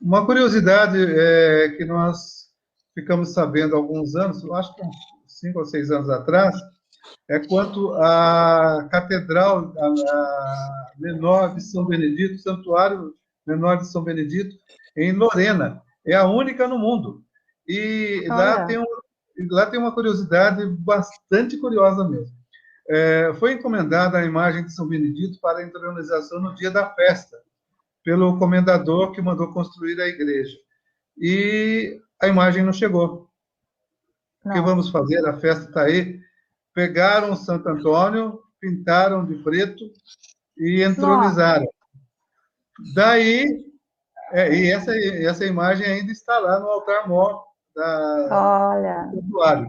Speaker 1: Uma curiosidade que nós ficamos sabendo há alguns anos, eu acho que uns 5 ou 6 anos atrás, é quanto à Catedral Menor de São Benedito, Santuário Menor de São Benedito, em Lorena. É a única no mundo. E lá tem uma curiosidade bastante curiosa mesmo. Foi encomendada a imagem de São Benedito para a entronização no dia da festa, pelo comendador que mandou construir a igreja. E a imagem não chegou. O que vamos fazer? A festa está aí. Pegaram Santo Antônio, pintaram de preto e entronizaram. Daí, e essa imagem ainda está lá no altar-mor do santuário.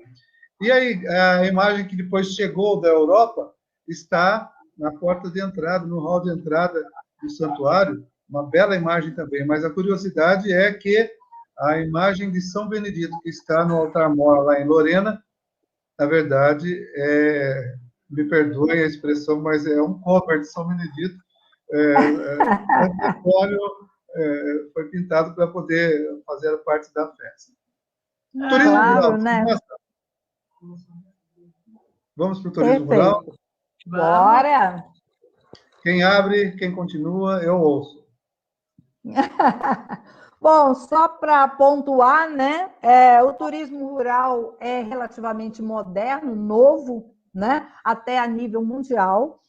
Speaker 1: E aí, a imagem que depois chegou da Europa está na porta de entrada, no hall de entrada do santuário, uma bela imagem também, mas a curiosidade é que a imagem de São Benedito, que está no altar-mor lá em Lorena, na verdade, me perdoem a expressão, mas é um cover de São Benedito, acessório, foi pintado para poder fazer parte da festa. Turismo
Speaker 3: Claro,
Speaker 1: rural,
Speaker 3: né?
Speaker 1: Vamos para o turismo
Speaker 3: Perfeito.
Speaker 1: rural?
Speaker 3: Bora!
Speaker 1: Quem abre, quem continua, eu ouço.
Speaker 3: Bom, só para pontuar, né? O turismo rural é relativamente moderno, novo, né? Até a nível mundial.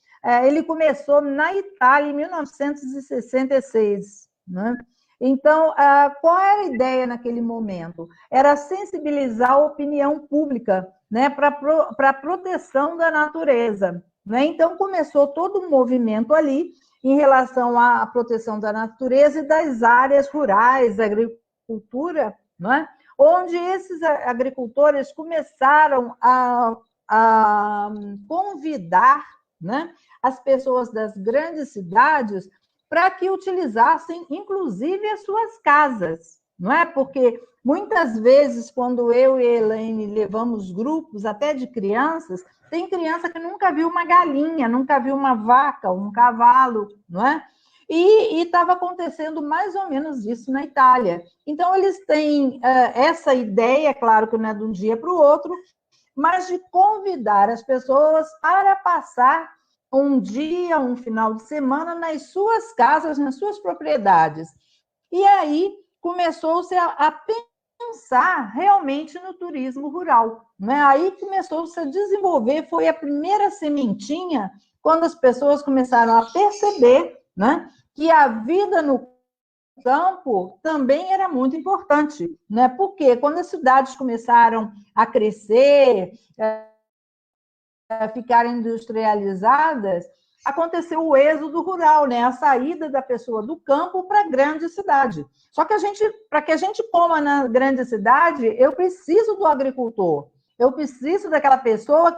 Speaker 3: Ele começou na Itália em 1966, né? Então, qual era a ideia naquele momento? Era sensibilizar a opinião pública, né, para a proteção da natureza, né? Então, começou todo um movimento ali em relação à proteção da natureza e das áreas rurais, agricultura, né? Onde esses agricultores começaram a convidar, né, as pessoas das grandes cidades para que utilizassem, inclusive, as suas casas, não é? Porque muitas vezes, quando eu e a Elaine levamos grupos, até de crianças, tem criança que nunca viu uma galinha, nunca viu uma vaca, um cavalo, não é? E estava acontecendo mais ou menos isso na Itália. Então, eles têm essa ideia, claro que não é de um dia para o outro, mas de convidar as pessoas para passar um dia, um final de semana nas suas casas, nas suas propriedades. E aí começou-se a pensar realmente no turismo rural, né? Aí começou-se a desenvolver, foi a primeira sementinha, quando as pessoas começaram a perceber, né, que a vida no campo também era muito importante, né? Porque quando as cidades começaram a crescer, ficarem industrializadas, aconteceu o êxodo rural, né? A saída da pessoa do campo para a grande cidade. Só que para que a gente coma na grande cidade, eu preciso do agricultor, eu preciso daquela pessoa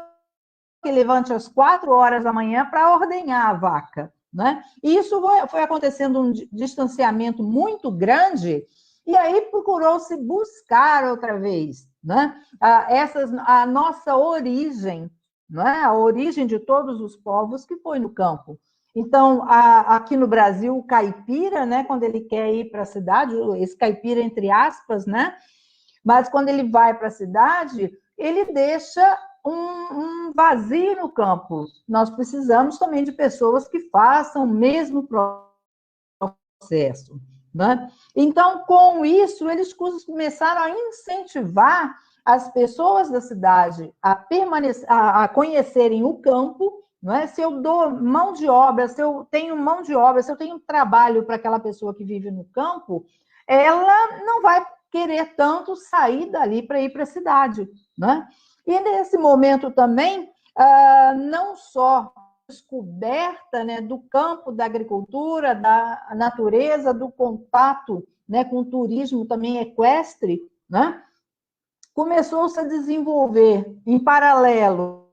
Speaker 3: que levante às 4 horas da manhã para ordenhar a vaca, né? E isso foi acontecendo um distanciamento muito grande, e aí procurou-se buscar outra vez, né? A nossa origem, não é? A origem de todos os povos que foi no campo. Então, aqui no Brasil, o caipira, né, quando ele quer ir para a cidade, esse caipira entre aspas, né, mas quando ele vai para a cidade, ele deixa um vazio no campo. Nós precisamos também de pessoas que façam o mesmo processo, né? Então, com isso, eles começaram a incentivar as pessoas da cidade a conhecerem o campo, não é? Se eu dou mão de obra, se eu tenho mão de obra, se eu tenho trabalho para aquela pessoa que vive no campo, ela não vai querer tanto sair dali para ir para a cidade, né? E nesse momento também, não só descoberta, né, do campo da agricultura, da natureza, do contato, né, com o turismo também equestre, né? Começou-se a desenvolver, em paralelo,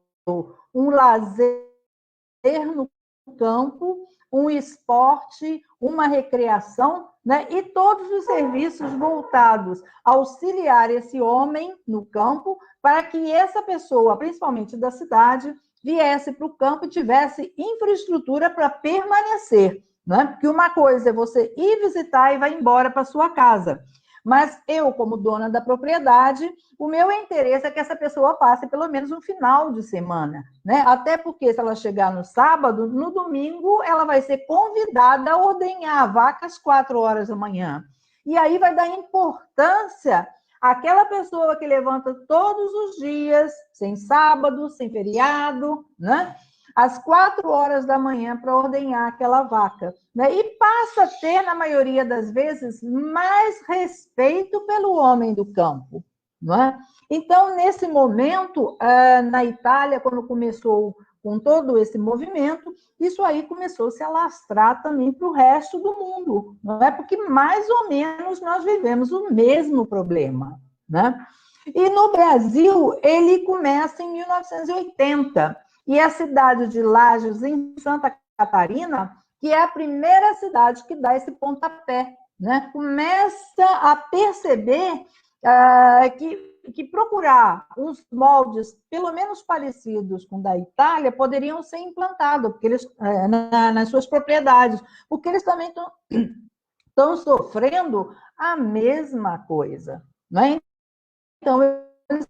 Speaker 3: um lazer no campo, um esporte, uma recreação, né? E todos os serviços voltados a auxiliar esse homem no campo para que essa pessoa, principalmente da cidade, viesse para o campo e tivesse infraestrutura para permanecer, né? Porque uma coisa é você ir visitar e vai embora para sua casa. Mas eu, como dona da propriedade, o meu interesse é que essa pessoa passe pelo menos um final de semana, né? Até porque se ela chegar no sábado, no domingo ela vai ser convidada a ordenhar a vaca às 4 horas da manhã. E aí vai dar importância àquela pessoa que levanta todos os dias, sem sábado, sem feriado, né? Às 4 horas da manhã para ordenhar aquela vaca, né? E passa a ter, na maioria das vezes, mais respeito pelo homem do campo, não é? Então, nesse momento, na Itália, quando começou com todo esse movimento, isso aí começou a se alastrar também para o resto do mundo, não é? Porque mais ou menos nós vivemos o mesmo problema, né? E no Brasil, ele começa em 1980, e a cidade de Lages, em Santa Catarina, que é a primeira cidade que dá esse pontapé, né? Começa a perceber que procurar uns moldes, pelo menos parecidos com o da Itália, poderiam ser implantados porque eles, nas suas propriedades, porque eles também estão sofrendo a mesma coisa. Né? Então, eles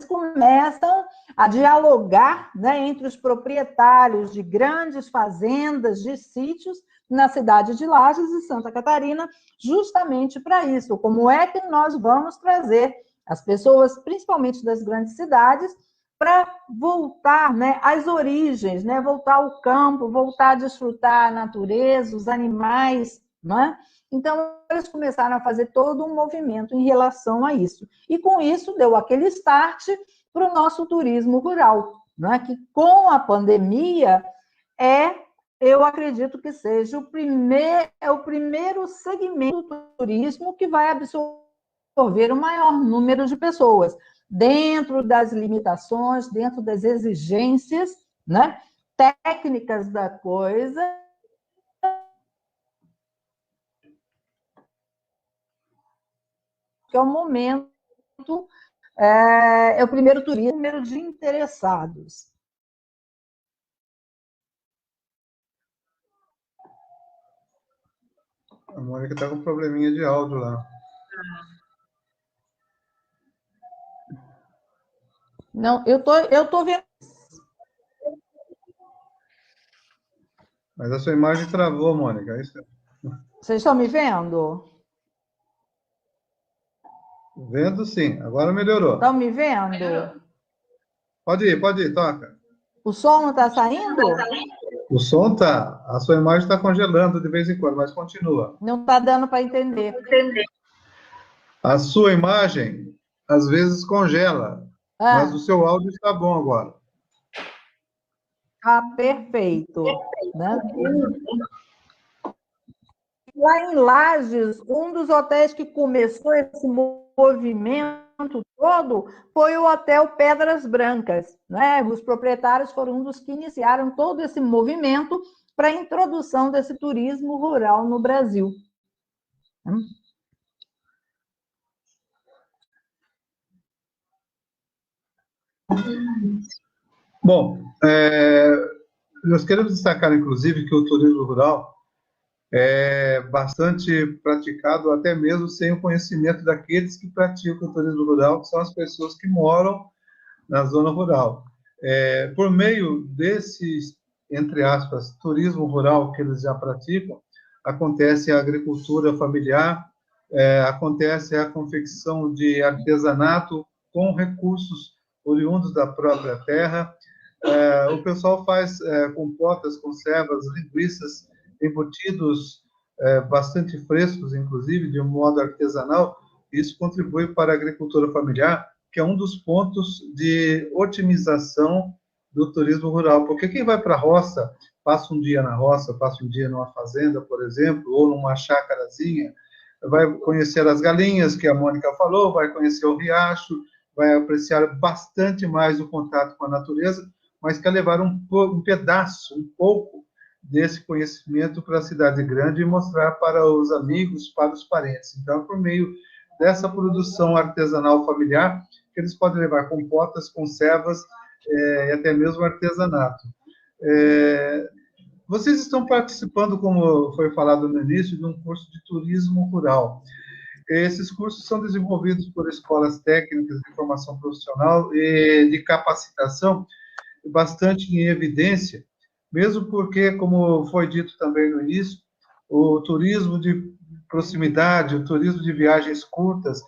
Speaker 3: começam a dialogar, né, entre os proprietários de grandes fazendas, de sítios, na cidade de Lages e Santa Catarina, justamente para isso. Como é que nós vamos trazer as pessoas, principalmente das grandes cidades, para voltar, né, às origens, né, voltar ao campo, voltar a desfrutar a natureza, os animais, né? Então, eles começaram a fazer todo um movimento em relação a isso. E, com isso, deu aquele start para o nosso turismo rural, né? Que, com a pandemia, eu acredito que seja o primeiro segmento do turismo que vai absorver o maior número de pessoas, dentro das limitações, dentro das exigências, né, técnicas da coisa. Que é o momento, é o primeiro turismo, o número de interessados.
Speaker 1: A Mônica está com um probleminha de áudio lá.
Speaker 3: Não, eu tô vendo.
Speaker 1: Mas a sua imagem travou, Mônica. É isso?
Speaker 3: Vocês estão me vendo?
Speaker 1: Vendo sim, agora melhorou.
Speaker 3: Estão me vendo?
Speaker 1: Pode ir, toca.
Speaker 3: O som não está saindo?
Speaker 1: O som tá, a sua imagem está congelando de vez em quando, mas continua.
Speaker 3: Não está dando para entender.
Speaker 1: A sua imagem, às vezes, congela, mas o seu áudio está bom agora.
Speaker 3: Ah, perfeito. Né? Lá em Lages, um dos hotéis que começou esse movimento todo foi o Hotel Pedras Brancas. Né? Os proprietários foram um dos que iniciaram todo esse movimento para a introdução desse turismo rural no Brasil.
Speaker 1: Bom, nós queremos destacar, inclusive, que o turismo rural é bastante praticado, até mesmo sem o conhecimento daqueles que praticam o turismo rural, que são as pessoas que moram na zona rural. Por meio desses, entre aspas, turismo rural que eles já praticam, acontece a agricultura familiar, acontece a confecção de artesanato com recursos oriundos da própria terra. O pessoal faz compotas, conservas, linguiças, embutidos bastante frescos, inclusive, de um modo artesanal. Isso contribui para a agricultura familiar, que é um dos pontos de otimização do turismo rural. Porque quem vai para a roça, passa um dia na roça, passa um dia numa fazenda, por exemplo, ou numa chácarazinha, vai conhecer as galinhas, que a Mônica falou, vai conhecer o riacho, vai apreciar bastante mais o contato com a natureza, mas quer levar um pedaço, um pouco desse conhecimento para a cidade grande e mostrar para os amigos, para os parentes. Então, por meio dessa produção artesanal familiar, que eles podem levar compotas, conservas e até mesmo artesanato. Vocês estão participando, como foi falado no início, de um curso de turismo rural. Esses cursos são desenvolvidos por escolas técnicas de formação profissional e de capacitação, bastante em evidência, mesmo porque, como foi dito também no início, o turismo de proximidade, o turismo de viagens curtas,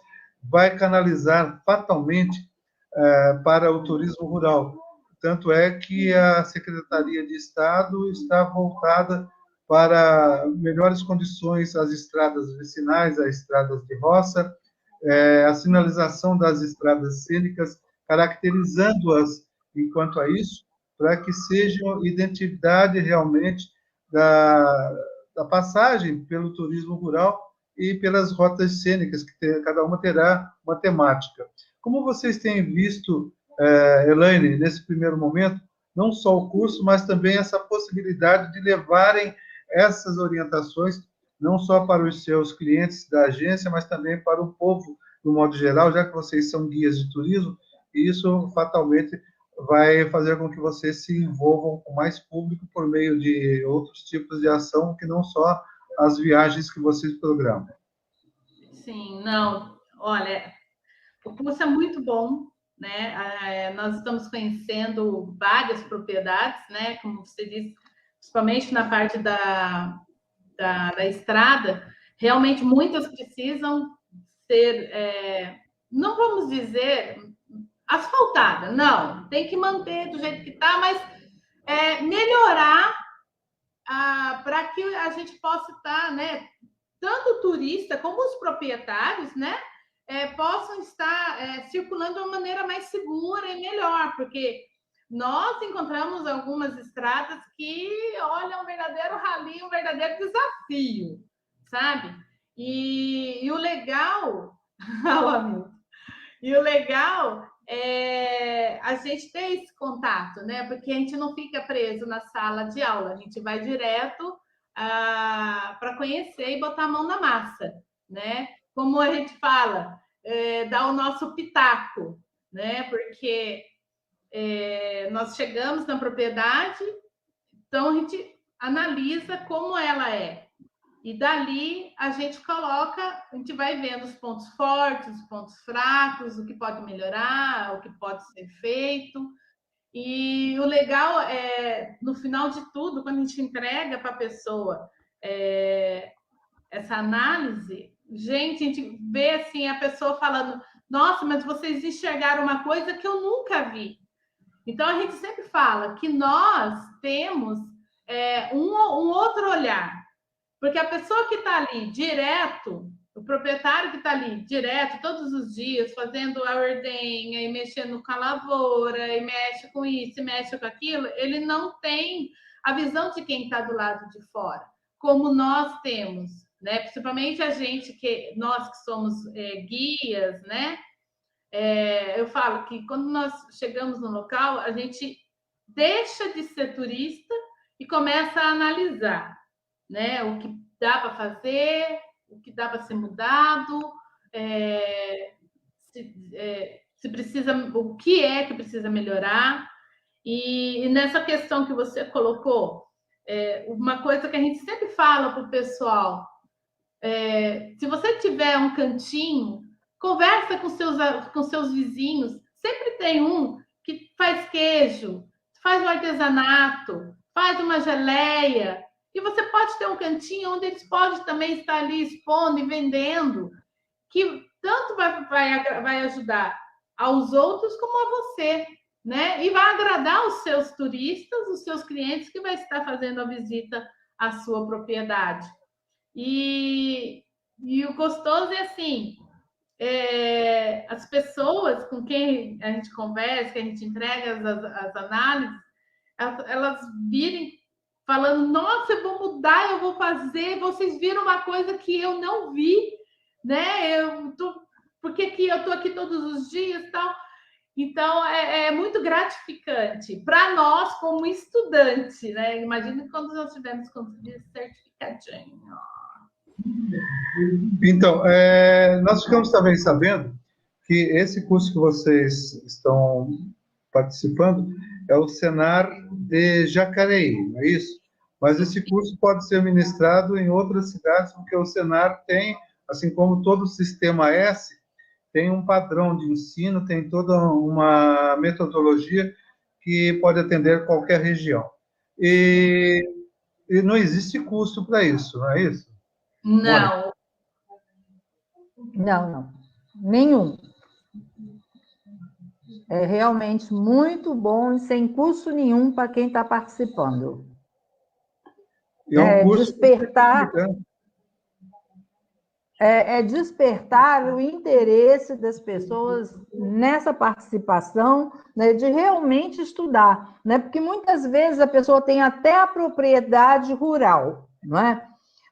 Speaker 1: vai canalizar fatalmente para o turismo rural. Tanto é que a Secretaria de Estado está voltada para melhores condições às estradas vicinais, às estradas de roça, a sinalização das estradas cênicas, caracterizando-as enquanto a isso, para que sejam identidade realmente da passagem pelo turismo rural e pelas rotas cênicas, que cada uma terá uma temática. Como vocês têm visto, Elaine, nesse primeiro momento, não só o curso, mas também essa possibilidade de levarem essas orientações não só para os seus clientes da agência, mas também para o povo, no modo geral, já que vocês são guias de turismo, e isso fatalmente vai fazer com que vocês se envolvam com mais público por meio de outros tipos de ação, que não só as viagens que vocês programam.
Speaker 2: Sim, não, olha, o curso é muito bom, né? Nós estamos conhecendo várias propriedades, né? Como você disse, principalmente na parte da estrada, realmente muitas precisam ser, não vamos dizer asfaltada, não, tem que manter do jeito que está, mas melhorar para que a gente possa estar, né? Tanto o turista como os proprietários, né? Possam estar circulando de uma maneira mais segura e melhor, porque nós encontramos algumas estradas que, olha, um verdadeiro rally, um verdadeiro desafio, sabe? E o legal, e o legal é a gente ter esse contato, né? Porque a gente não fica preso na sala de aula, a gente vai direto para conhecer e botar a mão na massa, né? Como a gente fala, dar o nosso pitaco, né? Porque nós chegamos na propriedade, então a gente analisa como ela é. E dali a gente coloca, a gente vai vendo os pontos fortes, os pontos fracos, o que pode melhorar, o que pode ser feito. E o legal é, no final de tudo, quando a gente entrega para a pessoa essa análise, gente, a gente vê assim a pessoa falando: nossa, mas vocês enxergaram uma coisa que eu nunca vi. Então a gente sempre fala que nós temos um outro olhar, porque a pessoa que está ali direto, o proprietário que está ali direto todos os dias fazendo a ordenha e mexendo com a lavoura e mexe com isso e mexe com aquilo, ele não tem a visão de quem está do lado de fora, como nós temos, né? Principalmente a gente nós que somos guias, né? Eu falo que quando nós chegamos no local, a gente deixa de ser turista e começa a analisar, né? O que dá para fazer, o que dá para ser mudado, se precisa, o que é que precisa melhorar. E nessa questão que você colocou, uma coisa que a gente sempre fala para o pessoal, se você tiver um cantinho, conversa com seus vizinhos. Sempre tem um que faz queijo, faz um artesanato, faz uma geleia. E você pode ter um cantinho onde eles podem também estar ali expondo e vendendo, que tanto vai ajudar aos outros como a você, né? E vai agradar os seus turistas, os seus clientes que vai estar fazendo a visita à sua propriedade. E o gostoso é assim, as pessoas com quem a gente conversa, que a gente entrega as análises, elas virem falando: nossa, eu vou mudar, eu vou fazer, vocês viram uma coisa que eu não vi, né? Porque que eu estou aqui todos os dias e tal. Então, é muito gratificante para nós, como estudante, né? Imagina quando nós tivermos conseguido certificadinho.
Speaker 1: Então, nós ficamos também sabendo que esse curso que vocês estão participando é o Senar de Jacareí, não é isso? Mas esse curso pode ser ministrado em outras cidades, porque o Senar tem, assim como todo o sistema S, tem um padrão de ensino, tem toda uma metodologia que pode atender qualquer região. E não existe custo para isso, não é isso?
Speaker 2: Não.
Speaker 3: Não. Nenhum. É realmente muito bom e sem custo nenhum para quem está participando.
Speaker 1: É um curso
Speaker 3: despertar... despertar o interesse das pessoas nessa participação, né, de realmente estudar, né? Porque muitas vezes a pessoa tem até a propriedade rural, não é?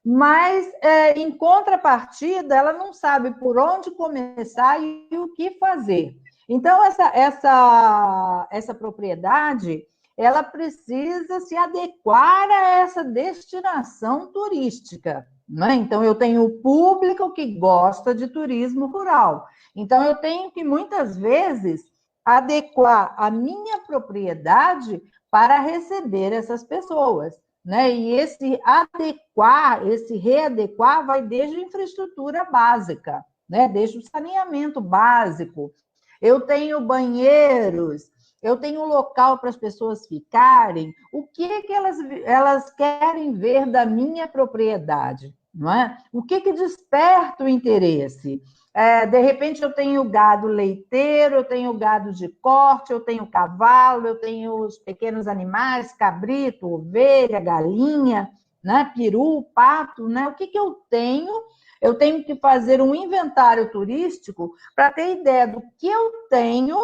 Speaker 3: Mas, em contrapartida, ela não sabe por onde começar e o que fazer. Então, essa propriedade, ela precisa se adequar a essa destinação turística, né? Então, eu tenho o público que gosta de turismo rural. Então, eu tenho que, muitas vezes, adequar a minha propriedade para receber essas pessoas, né? E esse adequar, esse readequar vai desde a infraestrutura básica, né? Desde o saneamento básico. Eu tenho banheiros, eu tenho um local para as pessoas ficarem. O que elas querem ver da minha propriedade? Não é? O que desperta o interesse? De repente, eu tenho gado leiteiro, eu tenho gado de corte, eu tenho cavalo, eu tenho os pequenos animais, cabrito, ovelha, galinha, né? Peru, pato, né? O que eu tenho? Eu tenho que fazer um inventário turístico para ter ideia do que eu tenho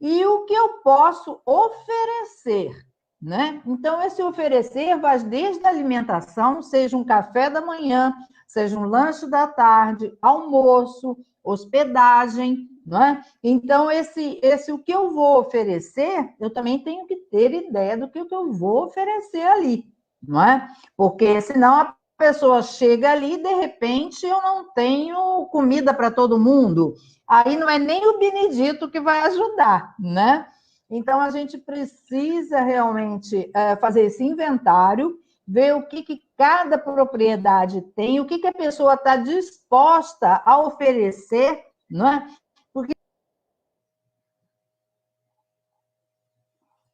Speaker 3: e o que eu posso oferecer, né? Então, esse oferecer vai desde a alimentação, seja um café da manhã, seja um lanche da tarde, almoço, hospedagem, não é? Então, esse o que eu vou oferecer, eu também tenho que ter ideia do que eu vou oferecer ali, não é? Porque senão a pessoa chega ali e, de repente, eu não tenho comida para todo mundo. Aí não é nem o Benedito que vai ajudar, né? Então, a gente precisa realmente fazer esse inventário, ver o que cada propriedade tem, o que a pessoa está disposta a oferecer, não é? Porque...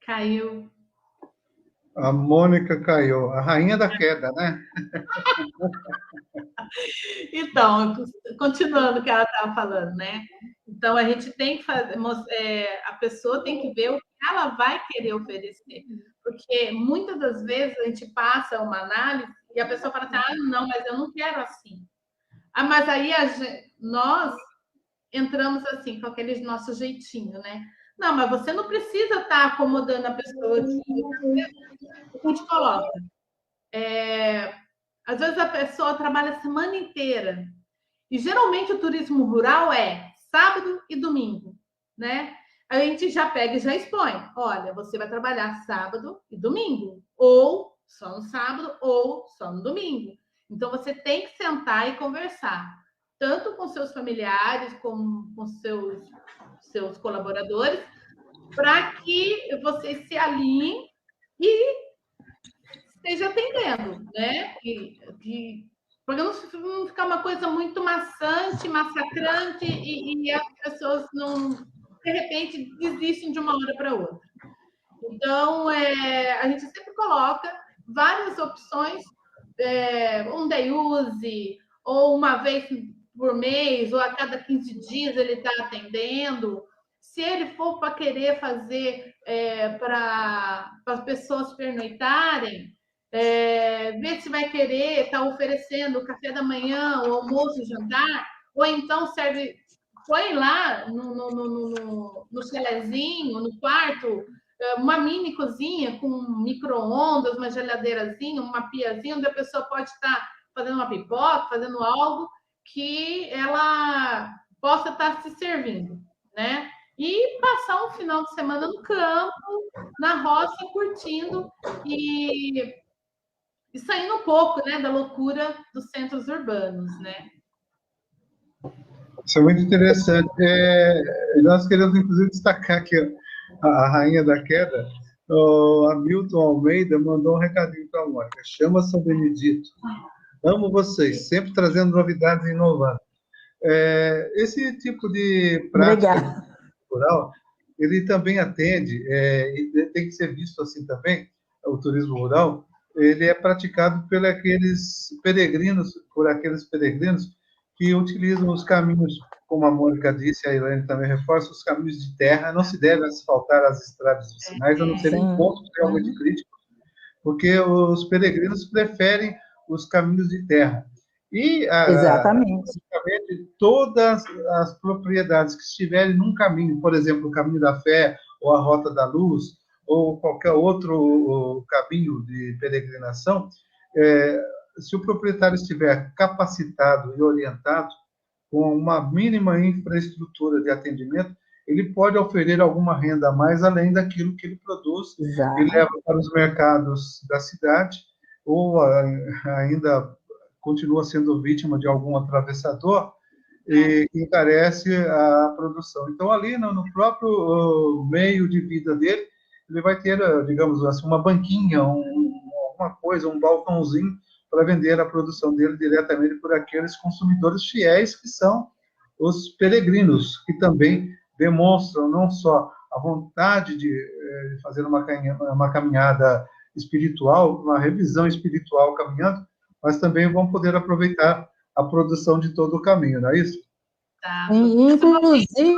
Speaker 2: Caiu.
Speaker 1: A Mônica caiu, a rainha da queda, né?
Speaker 2: Então, continuando o que ela estava falando, né? Então, a gente tem que fazer, a pessoa tem que ver o que ela vai querer oferecer. Porque muitas das vezes a gente passa uma análise e a pessoa fala assim: não, mas eu não quero assim. Mas aí nós entramos assim, com aquele nosso jeitinho, né? Não, mas você não precisa estar acomodando a pessoa aqui. A gente coloca. Às vezes a pessoa trabalha a semana inteira. E geralmente o turismo rural é sábado e domingo, né? A gente já pega e já expõe. Olha, você vai trabalhar sábado e domingo, ou só no sábado, ou só no domingo. Então você tem que sentar e conversar, tanto com seus familiares, como com seus colaboradores, para que vocês se alinhem e esteja atendendo, né? Para não ficar uma coisa muito maçante, massacrante e as pessoas não, de repente, desistem de uma hora para outra. Então, a gente sempre coloca várias opções, um day use, ou uma vez por mês, ou a cada 15 dias ele está atendendo. Se ele for para querer fazer para as pessoas pernoitarem, ver se vai querer estar oferecendo café da manhã, o almoço, o jantar, ou então põe lá no chalezinho, no quarto, uma mini cozinha com micro-ondas, uma geladeirazinha, uma piazinha, onde a pessoa pode estar fazendo uma pipoca, fazendo algo que ela possa estar se servindo, né? E passar um final de semana no campo, na roça, curtindo e saindo um pouco, né, da loucura dos centros urbanos, né?
Speaker 1: Isso é muito interessante. Nós queremos, inclusive, destacar que a rainha da queda, o Hamilton Almeida, mandou um recadinho para a Mônica. Chama São Benedito. Amo vocês, sempre trazendo novidades e inovando. Esse tipo de prática rural, ele também atende, e tem que ser visto assim também, o turismo rural, ele é praticado por aqueles peregrinos que utilizam os caminhos, como a Mônica disse, a Elaine também reforça, os caminhos de terra. Não se deve asfaltar as estradas vicinais, a não ser em pontos realmente críticos, porque os peregrinos preferem os caminhos de terra. E
Speaker 3: Exatamente.
Speaker 1: todas as propriedades que estiverem num caminho, por exemplo, o caminho da fé, ou a rota da luz, ou qualquer outro caminho de peregrinação, se o proprietário estiver capacitado e orientado, com uma mínima infraestrutura de atendimento, ele pode oferir alguma renda a mais além daquilo que ele produz
Speaker 3: Exato.
Speaker 1: e leva para os mercados da cidade, ou ainda continua sendo vítima de algum atravessador e encarece a produção. Então, ali no próprio meio de vida dele, ele vai ter, digamos assim, uma banquinha, alguma coisa, um balcãozinho para vender a produção dele diretamente por aqueles consumidores fiéis que são os peregrinos, que também demonstram não só a vontade de fazer uma caminhada espiritual, uma revisão espiritual caminhando, mas também vão poder aproveitar a produção de todo o caminho, não é isso?
Speaker 2: Tá.
Speaker 3: Inclusive,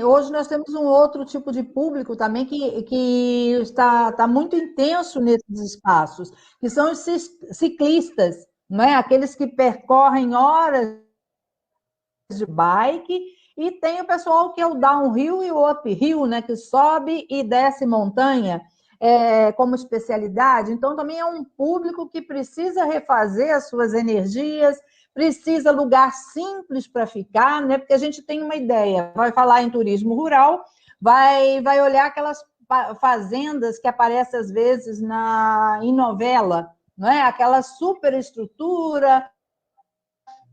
Speaker 3: hoje nós temos um outro tipo de público também que está muito intenso nesses espaços, que são os ciclistas, não é? Aqueles que percorrem horas de bike, e tem o pessoal que é o downhill e o uphill, né? Que sobe e desce montanha como especialidade. Então, também é um público que precisa refazer as suas energias, precisa lugar simples para ficar, né? Porque a gente tem uma ideia, vai falar em turismo rural, vai olhar aquelas fazendas que aparecem às vezes em novela, não é? Aquela superestrutura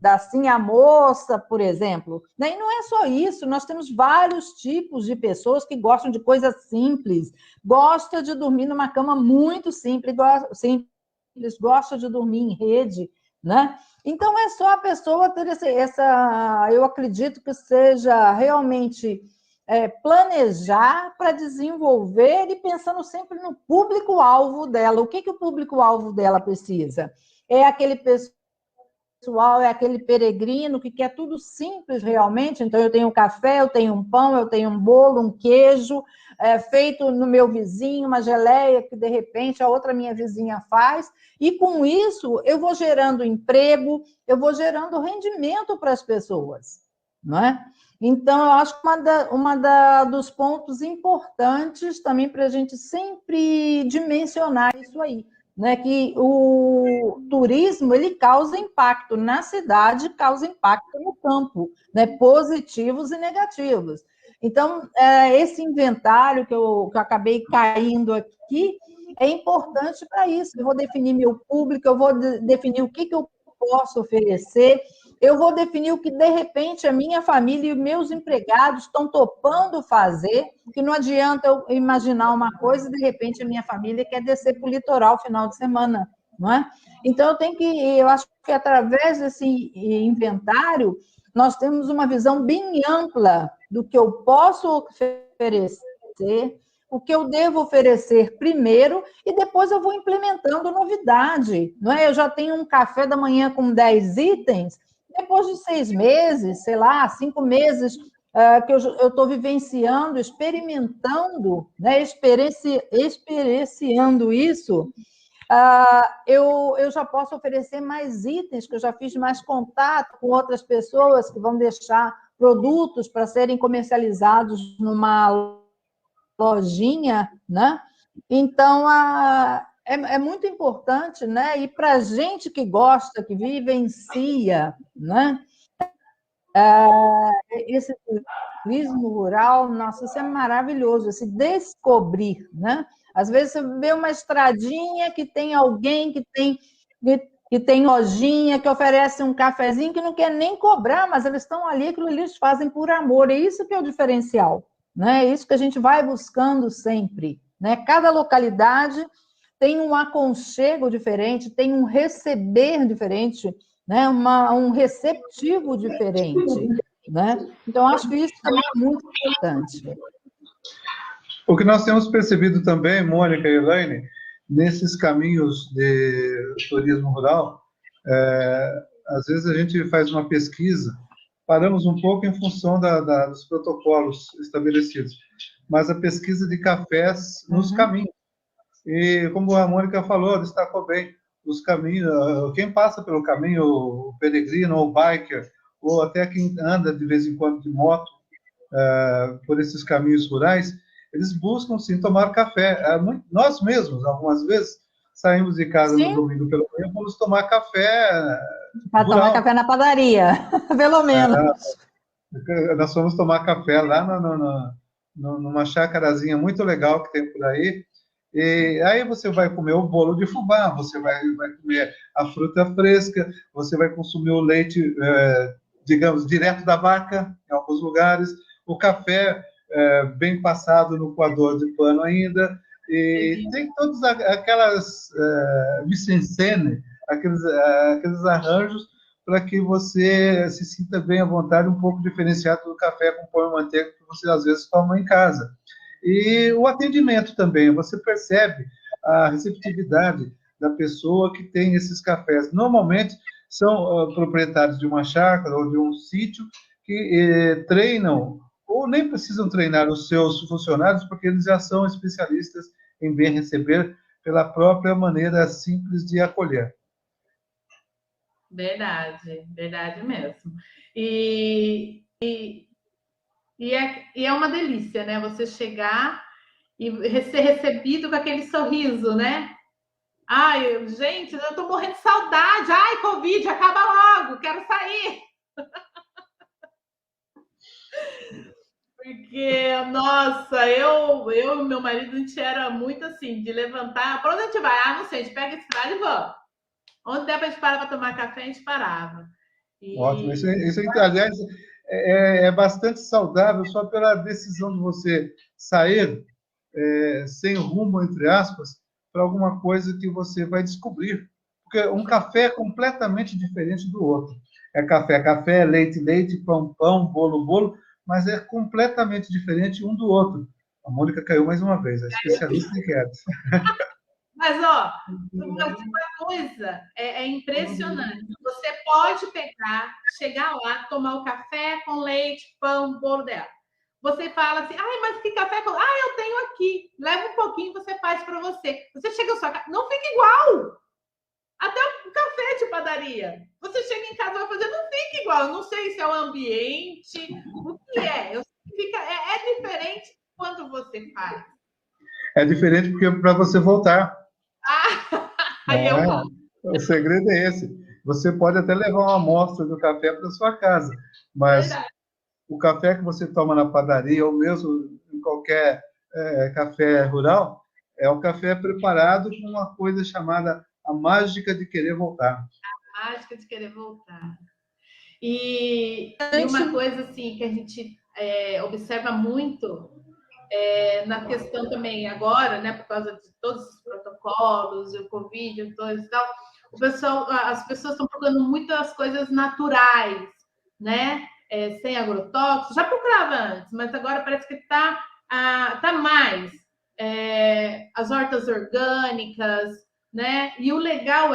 Speaker 3: da Sim a Moça, por exemplo. E não é só isso, nós temos vários tipos de pessoas que gostam de coisas simples, gosta de dormir numa cama muito simples, gosta de dormir em rede, né? Então, é só a pessoa ter eu acredito que seja realmente planejar para desenvolver e pensando sempre no público-alvo dela. O que o público-alvo dela precisa? É aquele pessoal, é aquele peregrino que quer tudo simples realmente. Então, eu tenho um café, eu tenho um pão, eu tenho um bolo, um queijo, feito no meu vizinho, uma geleia que, de repente, a outra minha vizinha faz. E, com isso, eu vou gerando emprego, eu vou gerando rendimento para as pessoas, não é? Então, eu acho que dos pontos importantes também para a gente sempre dimensionar isso aí, né, que o turismo ele causa impacto na cidade, causa impacto no campo, né, positivos e negativos. Então, esse inventário que eu acabei caindo aqui é importante para isso. Eu vou definir meu público, eu vou definir o que eu posso oferecer, eu vou definir o que, de repente, a minha família e meus empregados estão topando fazer, que não adianta eu imaginar uma coisa e, de repente, a minha família quer descer para o litoral final de semana, não é? Então, eu acho que através desse inventário, nós temos uma visão bem ampla do que eu posso oferecer, o que eu devo oferecer primeiro, e depois eu vou implementando novidade, não é? Eu já tenho um café da manhã com 10 itens, depois de 6 meses, sei lá, 5 meses, que eu estou vivenciando, experimentando, né, experienciando isso, eu já posso oferecer mais itens, que eu já fiz mais contato com outras pessoas que vão deixar produtos para serem comercializados numa lojinha, né? Então, é muito importante, né? E para a gente que gosta, que vivencia, né? Esse turismo rural, nossa, isso é maravilhoso, esse descobrir, né? Às vezes você vê uma estradinha que tem alguém que tem lojinha, que oferece um cafezinho, que não quer nem cobrar, mas eles estão ali, aquilo ali eles fazem por amor, e isso que é o diferencial, né? É isso que a gente vai buscando sempre, né? Cada localidade tem um aconchego diferente, tem um receber diferente, né? Um receptivo diferente, né? Então, acho que isso também é muito importante.
Speaker 1: O que nós temos percebido também, Mônica e Elaine, nesses caminhos de turismo rural, às vezes a gente faz uma pesquisa, paramos um pouco em função dos protocolos estabelecidos, mas a pesquisa de cafés nos caminhos. E como a Mônica falou, destacou bem, os caminhos, quem passa pelo caminho, o peregrino ou o biker, ou até quem anda de vez em quando de moto por esses caminhos rurais, eles buscam sim tomar café. Nós mesmos, algumas vezes, saímos de casa no domingo pela manhã, vamos tomar café
Speaker 3: para tomar café na padaria, pelo menos.
Speaker 1: Nós fomos tomar café lá numa chácarazinha muito legal que tem por aí. E aí você vai comer o bolo de fubá, você vai comer a fruta fresca, você vai consumir o leite, digamos, direto da vaca, em alguns lugares, o café bem passado no coador de pano ainda, e tem todas aquelas mise-en-scène, aqueles arranjos para que você se sinta bem à vontade, um pouco diferenciado do café com pão e manteiga que você às vezes toma em casa. E o atendimento também, você percebe a receptividade da pessoa que tem esses cafés. Normalmente são proprietários de uma chácara ou de um sítio que treinam, ou nem precisam treinar os seus funcionários, porque eles já são especialistas em bem receber pela própria maneira simples de acolher.
Speaker 2: Verdade, verdade mesmo. E é uma delícia, né? Você chegar e ser recebido com aquele sorriso, né? Ai, gente, eu tô morrendo de saudade. Ai, Covid, acaba logo, quero sair. Porque, nossa, eu e meu marido, a gente era muito assim, de levantar. Para onde a gente vai? Ah, não sei, a gente pega esse estrada e vamos. Onde der para a gente parar para tomar café, a gente parava.
Speaker 1: Ótimo, aliás, é bastante saudável só pela decisão de você sair sem rumo, entre aspas, para alguma coisa que você vai descobrir. Porque um café é completamente diferente do outro. É café, leite, leite, pão, pão, bolo, bolo, mas é completamente diferente um do outro. A Mônica caiu mais uma vez, a especialista em quedas.
Speaker 2: Mas, ó, uma coisa é impressionante. Você pode pegar, chegar lá, tomar o café com leite, pão, bolo dela. Você fala assim, ai, mas que café? Eu tenho aqui. Leva um pouquinho, você faz para você. Você chega na sua casa, não fica igual. Até o café de padaria. Você chega em casa e vai fazer, não fica igual. Eu não sei se é o ambiente, o que é. É diferente quando você faz.
Speaker 1: É diferente porque para você voltar.
Speaker 2: Aí eu volto.
Speaker 1: O segredo é esse. Você pode até levar uma amostra do café para sua casa, mas o café que você toma na padaria ou mesmo em qualquer café rural é o café preparado com uma coisa chamada a mágica de querer voltar.
Speaker 2: A mágica de querer voltar. E uma coisa assim que a gente observa muito na questão também agora, né, por causa de todos os protocolos, o Covid, e tal, as pessoas estão procurando muitas coisas naturais, né, sem agrotóxicos. Já procurava antes, mas agora parece que tá mais as hortas orgânicas, né? E o legal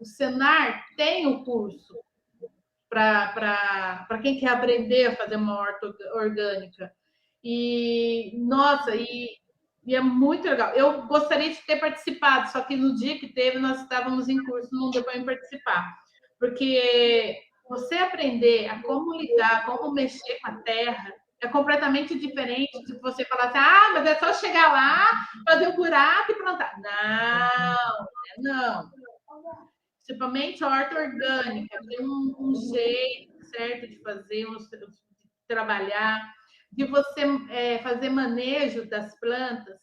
Speaker 2: o Senar tem o curso para quem quer aprender a fazer uma horta orgânica. E, nossa, e é muito legal. Eu gostaria de ter participado, só que no dia que teve, nós estávamos em curso, não deu para participar. Porque você aprender a como lidar, como mexer com a terra, é completamente diferente de você falar assim, mas é só chegar lá, fazer o buraco e plantar. Não. Principalmente a horta orgânica, tem um jeito certo de fazer, de trabalhar, de você fazer manejo das plantas.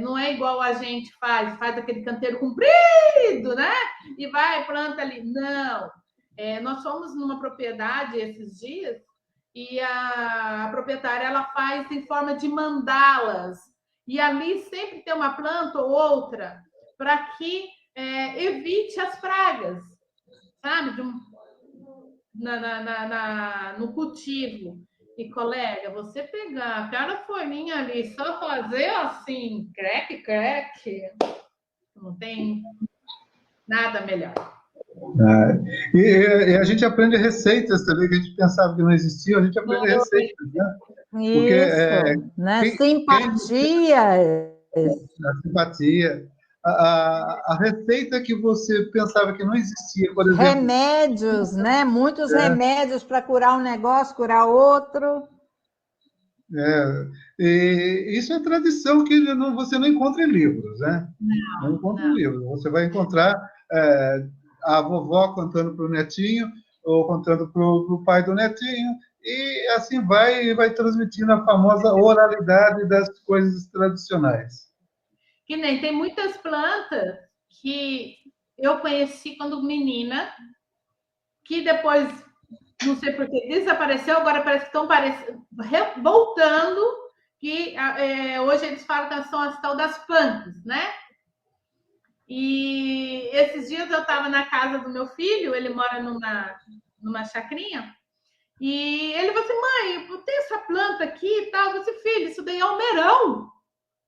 Speaker 2: Não é igual a gente faz aquele canteiro comprido, né? E vai, planta ali. Não. Nós fomos numa propriedade esses dias e a proprietária ela faz em forma de mandalas. E ali sempre tem uma planta ou outra para que evite as pragas, sabe? No cultivo. E, colega, você pegar aquela folhinha ali, só fazer assim, creque, não tem nada melhor.
Speaker 1: E a gente aprende receitas também, que a gente pensava que não existiam, a gente aprende receitas, né?
Speaker 3: Porque, né? Simpatia.
Speaker 1: A simpatia. A receita que você pensava que não existia, por exemplo.
Speaker 3: Remédios, né? Muitos remédios para curar um negócio, curar outro.
Speaker 1: E isso é tradição que você não encontra em livros, né? Não encontra em livros. Você vai encontrar a vovó contando para o netinho, ou contando para o pai do netinho, e assim vai transmitindo a famosa oralidade das coisas tradicionais.
Speaker 2: Que nem tem muitas plantas que eu conheci quando menina, que depois, não sei por que, desapareceu, agora parece que estão voltando, que hoje eles falam que são as tal das punks, né? E esses dias eu estava na casa do meu filho, ele mora numa chacrinha, e ele falou assim, mãe, tem essa planta aqui e tal. Eu falei assim, filho, isso daí é almeirão.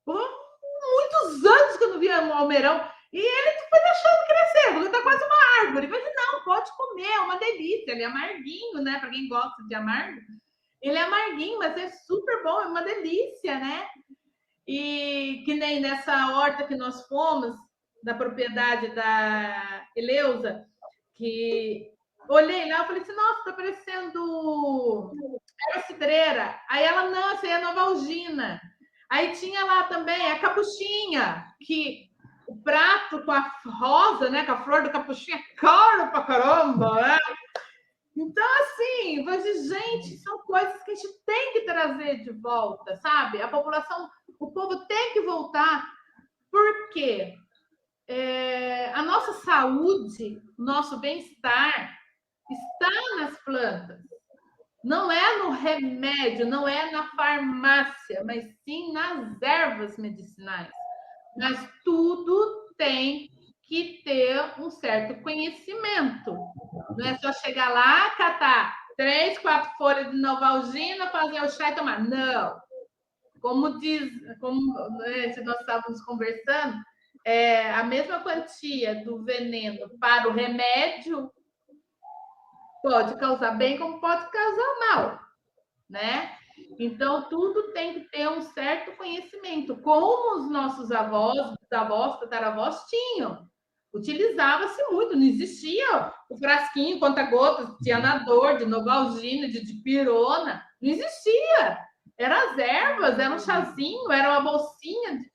Speaker 2: Muitos anos que eu não via um almeirão. E ele foi deixando crescer, porque tá quase uma árvore. Eu falei, não, pode comer, é uma delícia. Ele é amarguinho, né? Para quem gosta de amargo. Ele é amarguinho, mas é super bom, é uma delícia, né? E que nem nessa horta que nós fomos, da propriedade da Eleusa, que olhei lá e falei assim, nossa, tá parecendo era cidreira. Aí ela, não, essa aí é Novalgina. Aí tinha lá também a capuchinha, que o prato com a rosa, né, com a flor do capuchinha, caro pra caramba, né? Então, assim, eu falei, gente, são coisas que a gente tem que trazer de volta, sabe? A população, o povo tem que voltar, porque a nossa saúde, o nosso bem-estar está nas plantas. Não é no remédio, não é na farmácia, mas sim nas ervas medicinais. Mas tudo tem que ter um certo conhecimento. Não é só chegar lá, catar 3, 4 folhas de Novalgina, fazer o chá e tomar. Não. Como se nós estávamos conversando, a mesma quantia do veneno para o remédio pode causar bem como pode causar mal, né? Então, tudo tem que ter um certo conhecimento, como os nossos avós, bisavós, tataravós tinham. Utilizava-se muito, não existia o frasquinho, conta-gotas, de anador, de Novalgina, de dipirona, não existia. Eram as ervas, era um chazinho, era uma bolsinha,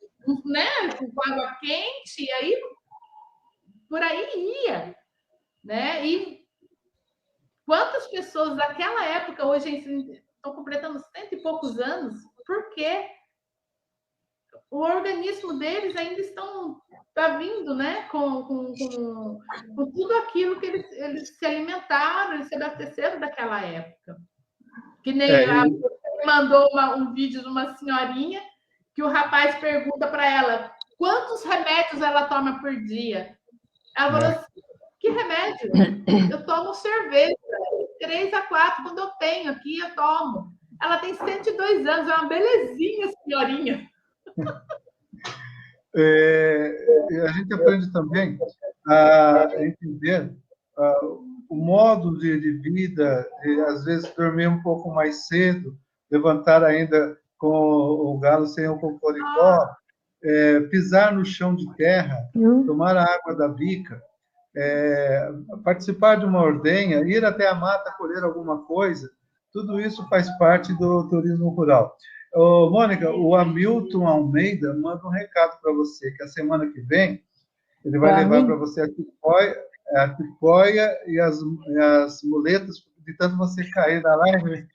Speaker 2: né, com água quente, e aí por aí ia, né? E quantas pessoas daquela época hoje estão completando 100 e poucos anos, porque o organismo deles ainda está vindo, né? Com tudo aquilo que eles se alimentaram, eles se abasteceram daquela época. Que nem você mandou um vídeo de uma senhorinha que o rapaz pergunta para ela quantos remédios ela toma por dia. Ela falou assim, que remédio? Eu tomo cerveja, 3 a 4, quando eu tenho aqui, eu tomo. Ela tem 102 anos, é uma belezinha, senhorinha.
Speaker 1: A gente aprende também a entender o modo de vida, às vezes dormir um pouco mais cedo, levantar ainda com o galo sem o cocoricó, pisar no chão de terra, tomar a água da bica, participar de uma ordenha, ir até a mata colher alguma coisa, tudo isso faz parte do turismo rural. Mônica, o Hamilton Almeida manda um recado para você, que a semana que vem ele vai levar para você a tipóia e as muletas, de tanto você cair da live.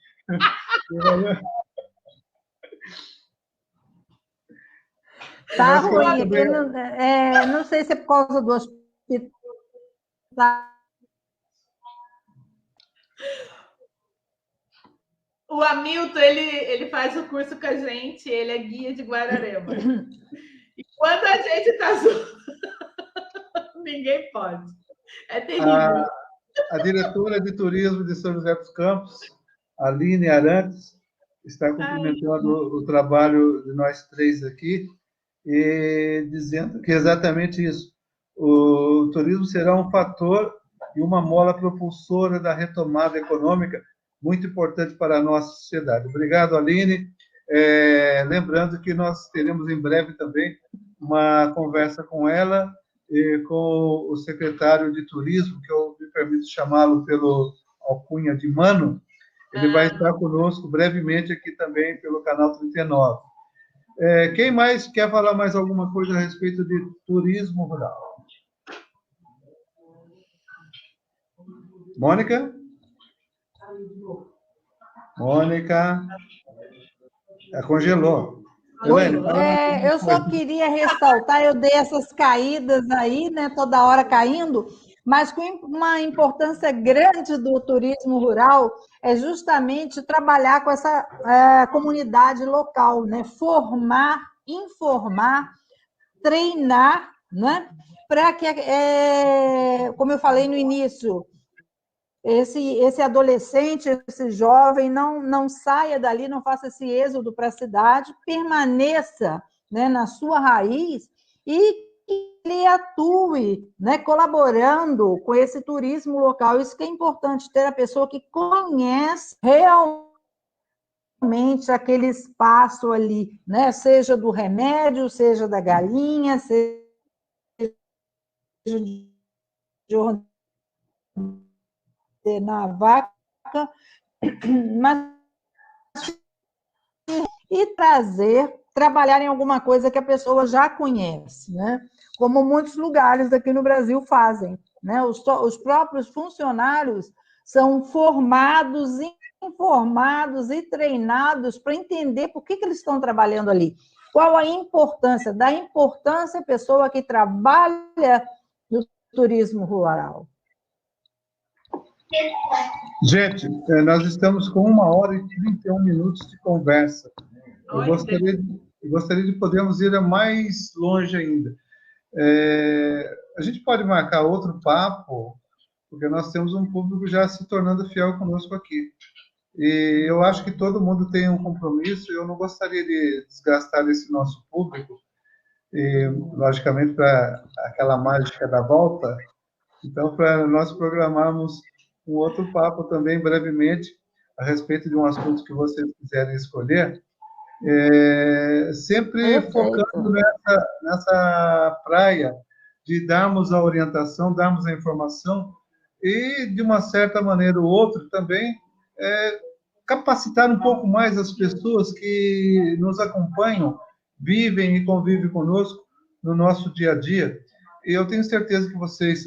Speaker 3: Tá ruim, aqui não sei se é por causa do hospital.
Speaker 2: O Hamilton, ele faz o curso com a gente, ele é guia de Guararema. E quando a gente está junto, ninguém pode. É terrível.
Speaker 1: A diretora de turismo de São José dos Campos, Aline Arantes, está cumprimentando o trabalho de nós três aqui e dizendo que é exatamente isso. O turismo será um fator e uma mola propulsora da retomada econômica muito importante para a nossa sociedade. Obrigado, Aline. Lembrando que nós teremos em breve também uma conversa com ela e com o secretário de Turismo, que eu me permito chamá-lo pelo alcunha de Mano. Ele vai estar conosco brevemente aqui também pelo canal 39. Quem mais quer falar mais alguma coisa a respeito de turismo rural? Mônica? Mônica, congelou. Elaine,
Speaker 3: Eu só queria ressaltar, eu dei essas caídas aí, né, toda hora caindo, mas com uma importância grande do turismo rural é justamente trabalhar com essa comunidade local, né, formar, informar, treinar, né, para que, como eu falei no início, esse adolescente, esse jovem, não saia dali, não faça esse êxodo para a cidade, permaneça, né, na sua raiz e que ele atue, né, colaborando com esse turismo local. Isso que é importante, ter a pessoa que conhece realmente aquele espaço ali, né, seja do remédio, seja da galinha, seja de na vaca, mas e trabalhar em alguma coisa que a pessoa já conhece, né? Como muitos lugares aqui no Brasil fazem, né? Os próprios funcionários são formados, informados e treinados para entender por que eles estão trabalhando ali. Qual a importância? Da importância a pessoa que trabalha no turismo rural.
Speaker 1: Gente, nós estamos com 1h31 de conversa. Eu gostaria de podermos ir mais longe ainda. A gente pode marcar outro papo, porque nós temos um público já se tornando fiel conosco aqui. E eu acho que todo mundo tem um compromisso, e eu não gostaria de desgastar esse nosso público, e, logicamente, para aquela mágica da volta. Então, para nós programarmos um outro papo também, brevemente, a respeito de um assunto que vocês quiserem escolher, sempre focando nessa praia de darmos a orientação, darmos a informação e, de uma certa maneira ou outra, também capacitar um pouco mais as pessoas que nos acompanham, vivem e convivem conosco no nosso dia a dia. E eu tenho certeza que vocês,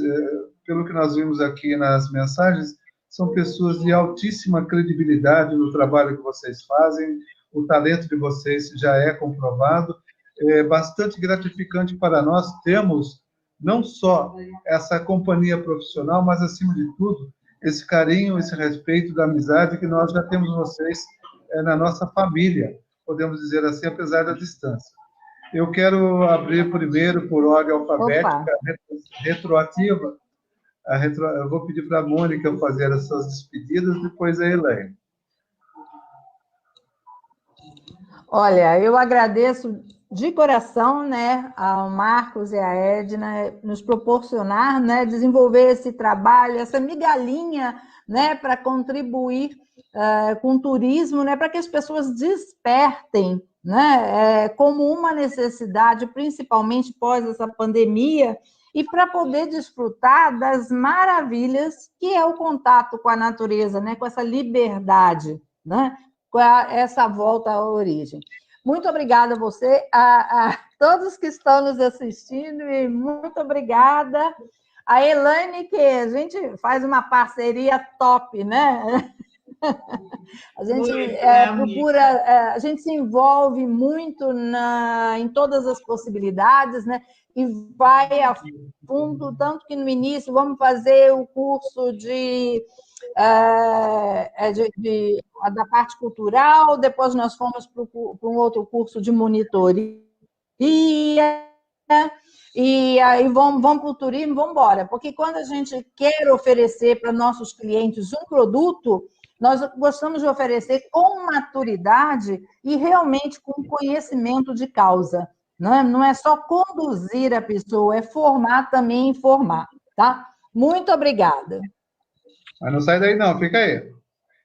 Speaker 1: pelo que nós vimos aqui nas mensagens, são pessoas de altíssima credibilidade no trabalho que vocês fazem, o talento de vocês já é comprovado, é bastante gratificante para nós termos não só essa companhia profissional, mas, acima de tudo, esse carinho, esse respeito da amizade que nós já temos vocês na nossa família, podemos dizer assim, apesar da distância. Eu quero abrir primeiro por ordem alfabética, retroativa. Eu vou pedir para a Mônica fazer as suas despedidas, depois a Elaine.
Speaker 3: Olha, eu agradeço de coração, né, ao Marcos e à Edna nos proporcionar, né, desenvolver esse trabalho, essa migalhinha, né, para contribuir com o turismo, né, para que as pessoas despertem, né, como uma necessidade, principalmente pós essa pandemia, e para poder desfrutar das maravilhas que é o contato com a natureza, né, com essa liberdade, né, com essa volta à origem. Muito obrigada a você, a todos que estão nos assistindo, e muito obrigada a Elaine, que a gente faz uma parceria top, né? A gente procura, a gente se envolve muito em todas as possibilidades, né? E vai a fundo, tanto que no início vamos fazer o curso da parte cultural, depois nós fomos para um outro curso de monitoria, e aí vamos para o turismo, vamos embora. Porque quando a gente quer oferecer para nossos clientes um produto, nós gostamos de oferecer com maturidade e realmente com conhecimento de causa. Não é só conduzir a pessoa, é formar também e informar, tá? Muito obrigada.
Speaker 1: Mas não sai daí não, fica aí.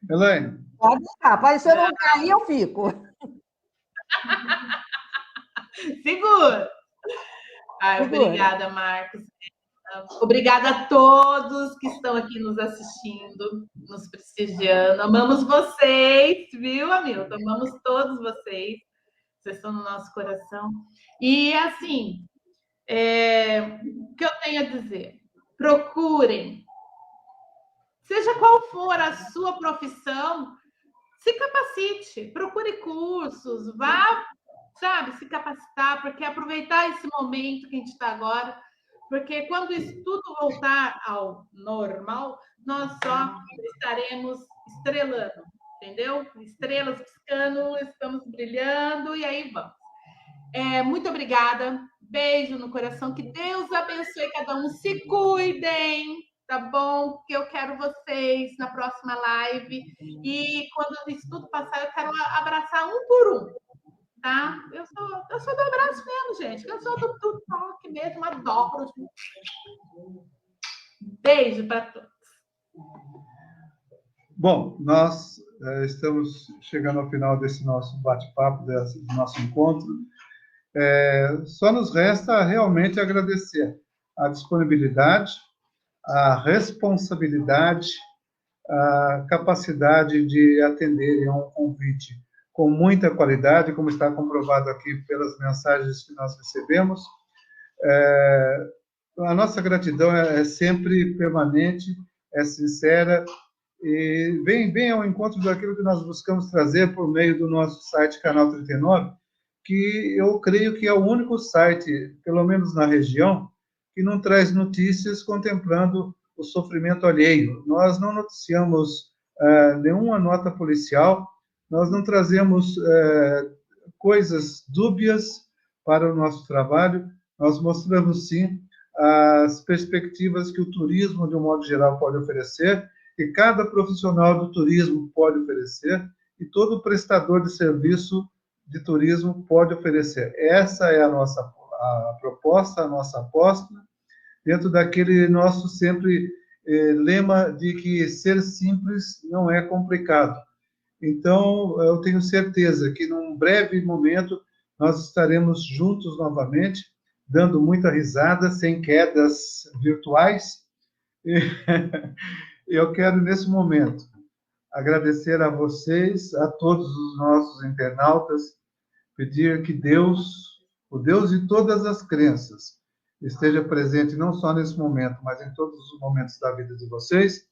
Speaker 1: Elaine.
Speaker 3: Pode ficar, se eu não cair, eu fico.
Speaker 2: Segura. Obrigada, Marcos. Obrigada a todos que estão aqui nos assistindo, nos prestigiando. Amamos vocês, viu, Hamilton? Amamos todos vocês. Vocês estão no nosso coração. E, assim, o que eu tenho a dizer? Procurem. Seja qual for a sua profissão, se capacite, procure cursos, vá, sabe, se capacitar, porque aproveitar esse momento que a gente está agora, porque quando isso tudo voltar ao normal, nós só estaremos estrelando, entendeu? Estrelas piscando, estamos brilhando, e aí vamos. Muito obrigada, beijo no coração, que Deus abençoe cada um, se cuidem, tá bom? Porque eu quero vocês na próxima live, e quando isso tudo passar, eu quero abraçar um por um, tá? Eu sou do abraço mesmo, gente, eu sou do toque mesmo, adoro. Beijo para todos.
Speaker 1: Bom, nós estamos chegando ao final desse nosso bate-papo, desse nosso encontro. Só nos resta realmente agradecer a disponibilidade, a responsabilidade, a capacidade de atenderem a um convite com muita qualidade, como está comprovado aqui pelas mensagens que nós recebemos. A nossa gratidão é sempre permanente, é sincera, e vem ao encontro daquilo que nós buscamos trazer por meio do nosso site Canal 39, que eu creio que é o único site, pelo menos na região, que não traz notícias contemplando o sofrimento alheio. Nós não noticiamos nenhuma nota policial, nós não trazemos coisas dúbias para o nosso trabalho, nós mostramos, sim, as perspectivas que o turismo, de um modo geral, pode oferecer, que cada profissional do turismo pode oferecer, e todo prestador de serviço de turismo pode oferecer. Essa é a nossa proposta, a nossa aposta, dentro daquele nosso sempre lema de que ser simples não é complicado. Então, eu tenho certeza que, num breve momento, nós estaremos juntos novamente, dando muita risada, sem quedas virtuais. E eu quero, nesse momento, agradecer a vocês, a todos os nossos internautas, pedir que Deus, o Deus de todas as crenças, esteja presente não só nesse momento, mas em todos os momentos da vida de vocês,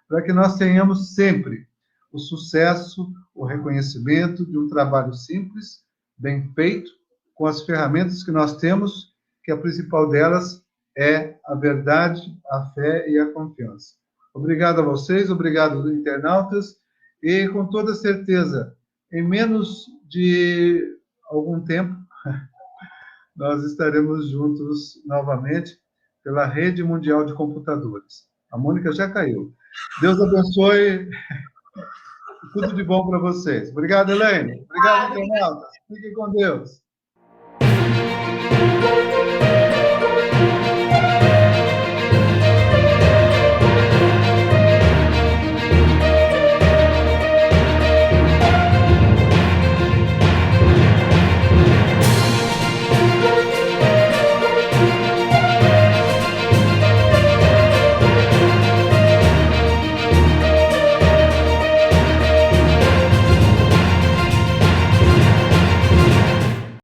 Speaker 1: para que nós tenhamos sempre o sucesso, o reconhecimento de um trabalho simples, bem feito, com as ferramentas que nós temos, que a principal delas é a verdade, a fé e a confiança. Obrigado a vocês, obrigado, internautas, e com toda certeza, em menos de algum tempo, nós estaremos juntos novamente pela Rede Mundial de Computadores. A Mônica já caiu. Deus abençoe. Tudo de bom para vocês. Obrigado, Elaine. Obrigado, internautas. Fiquem com Deus.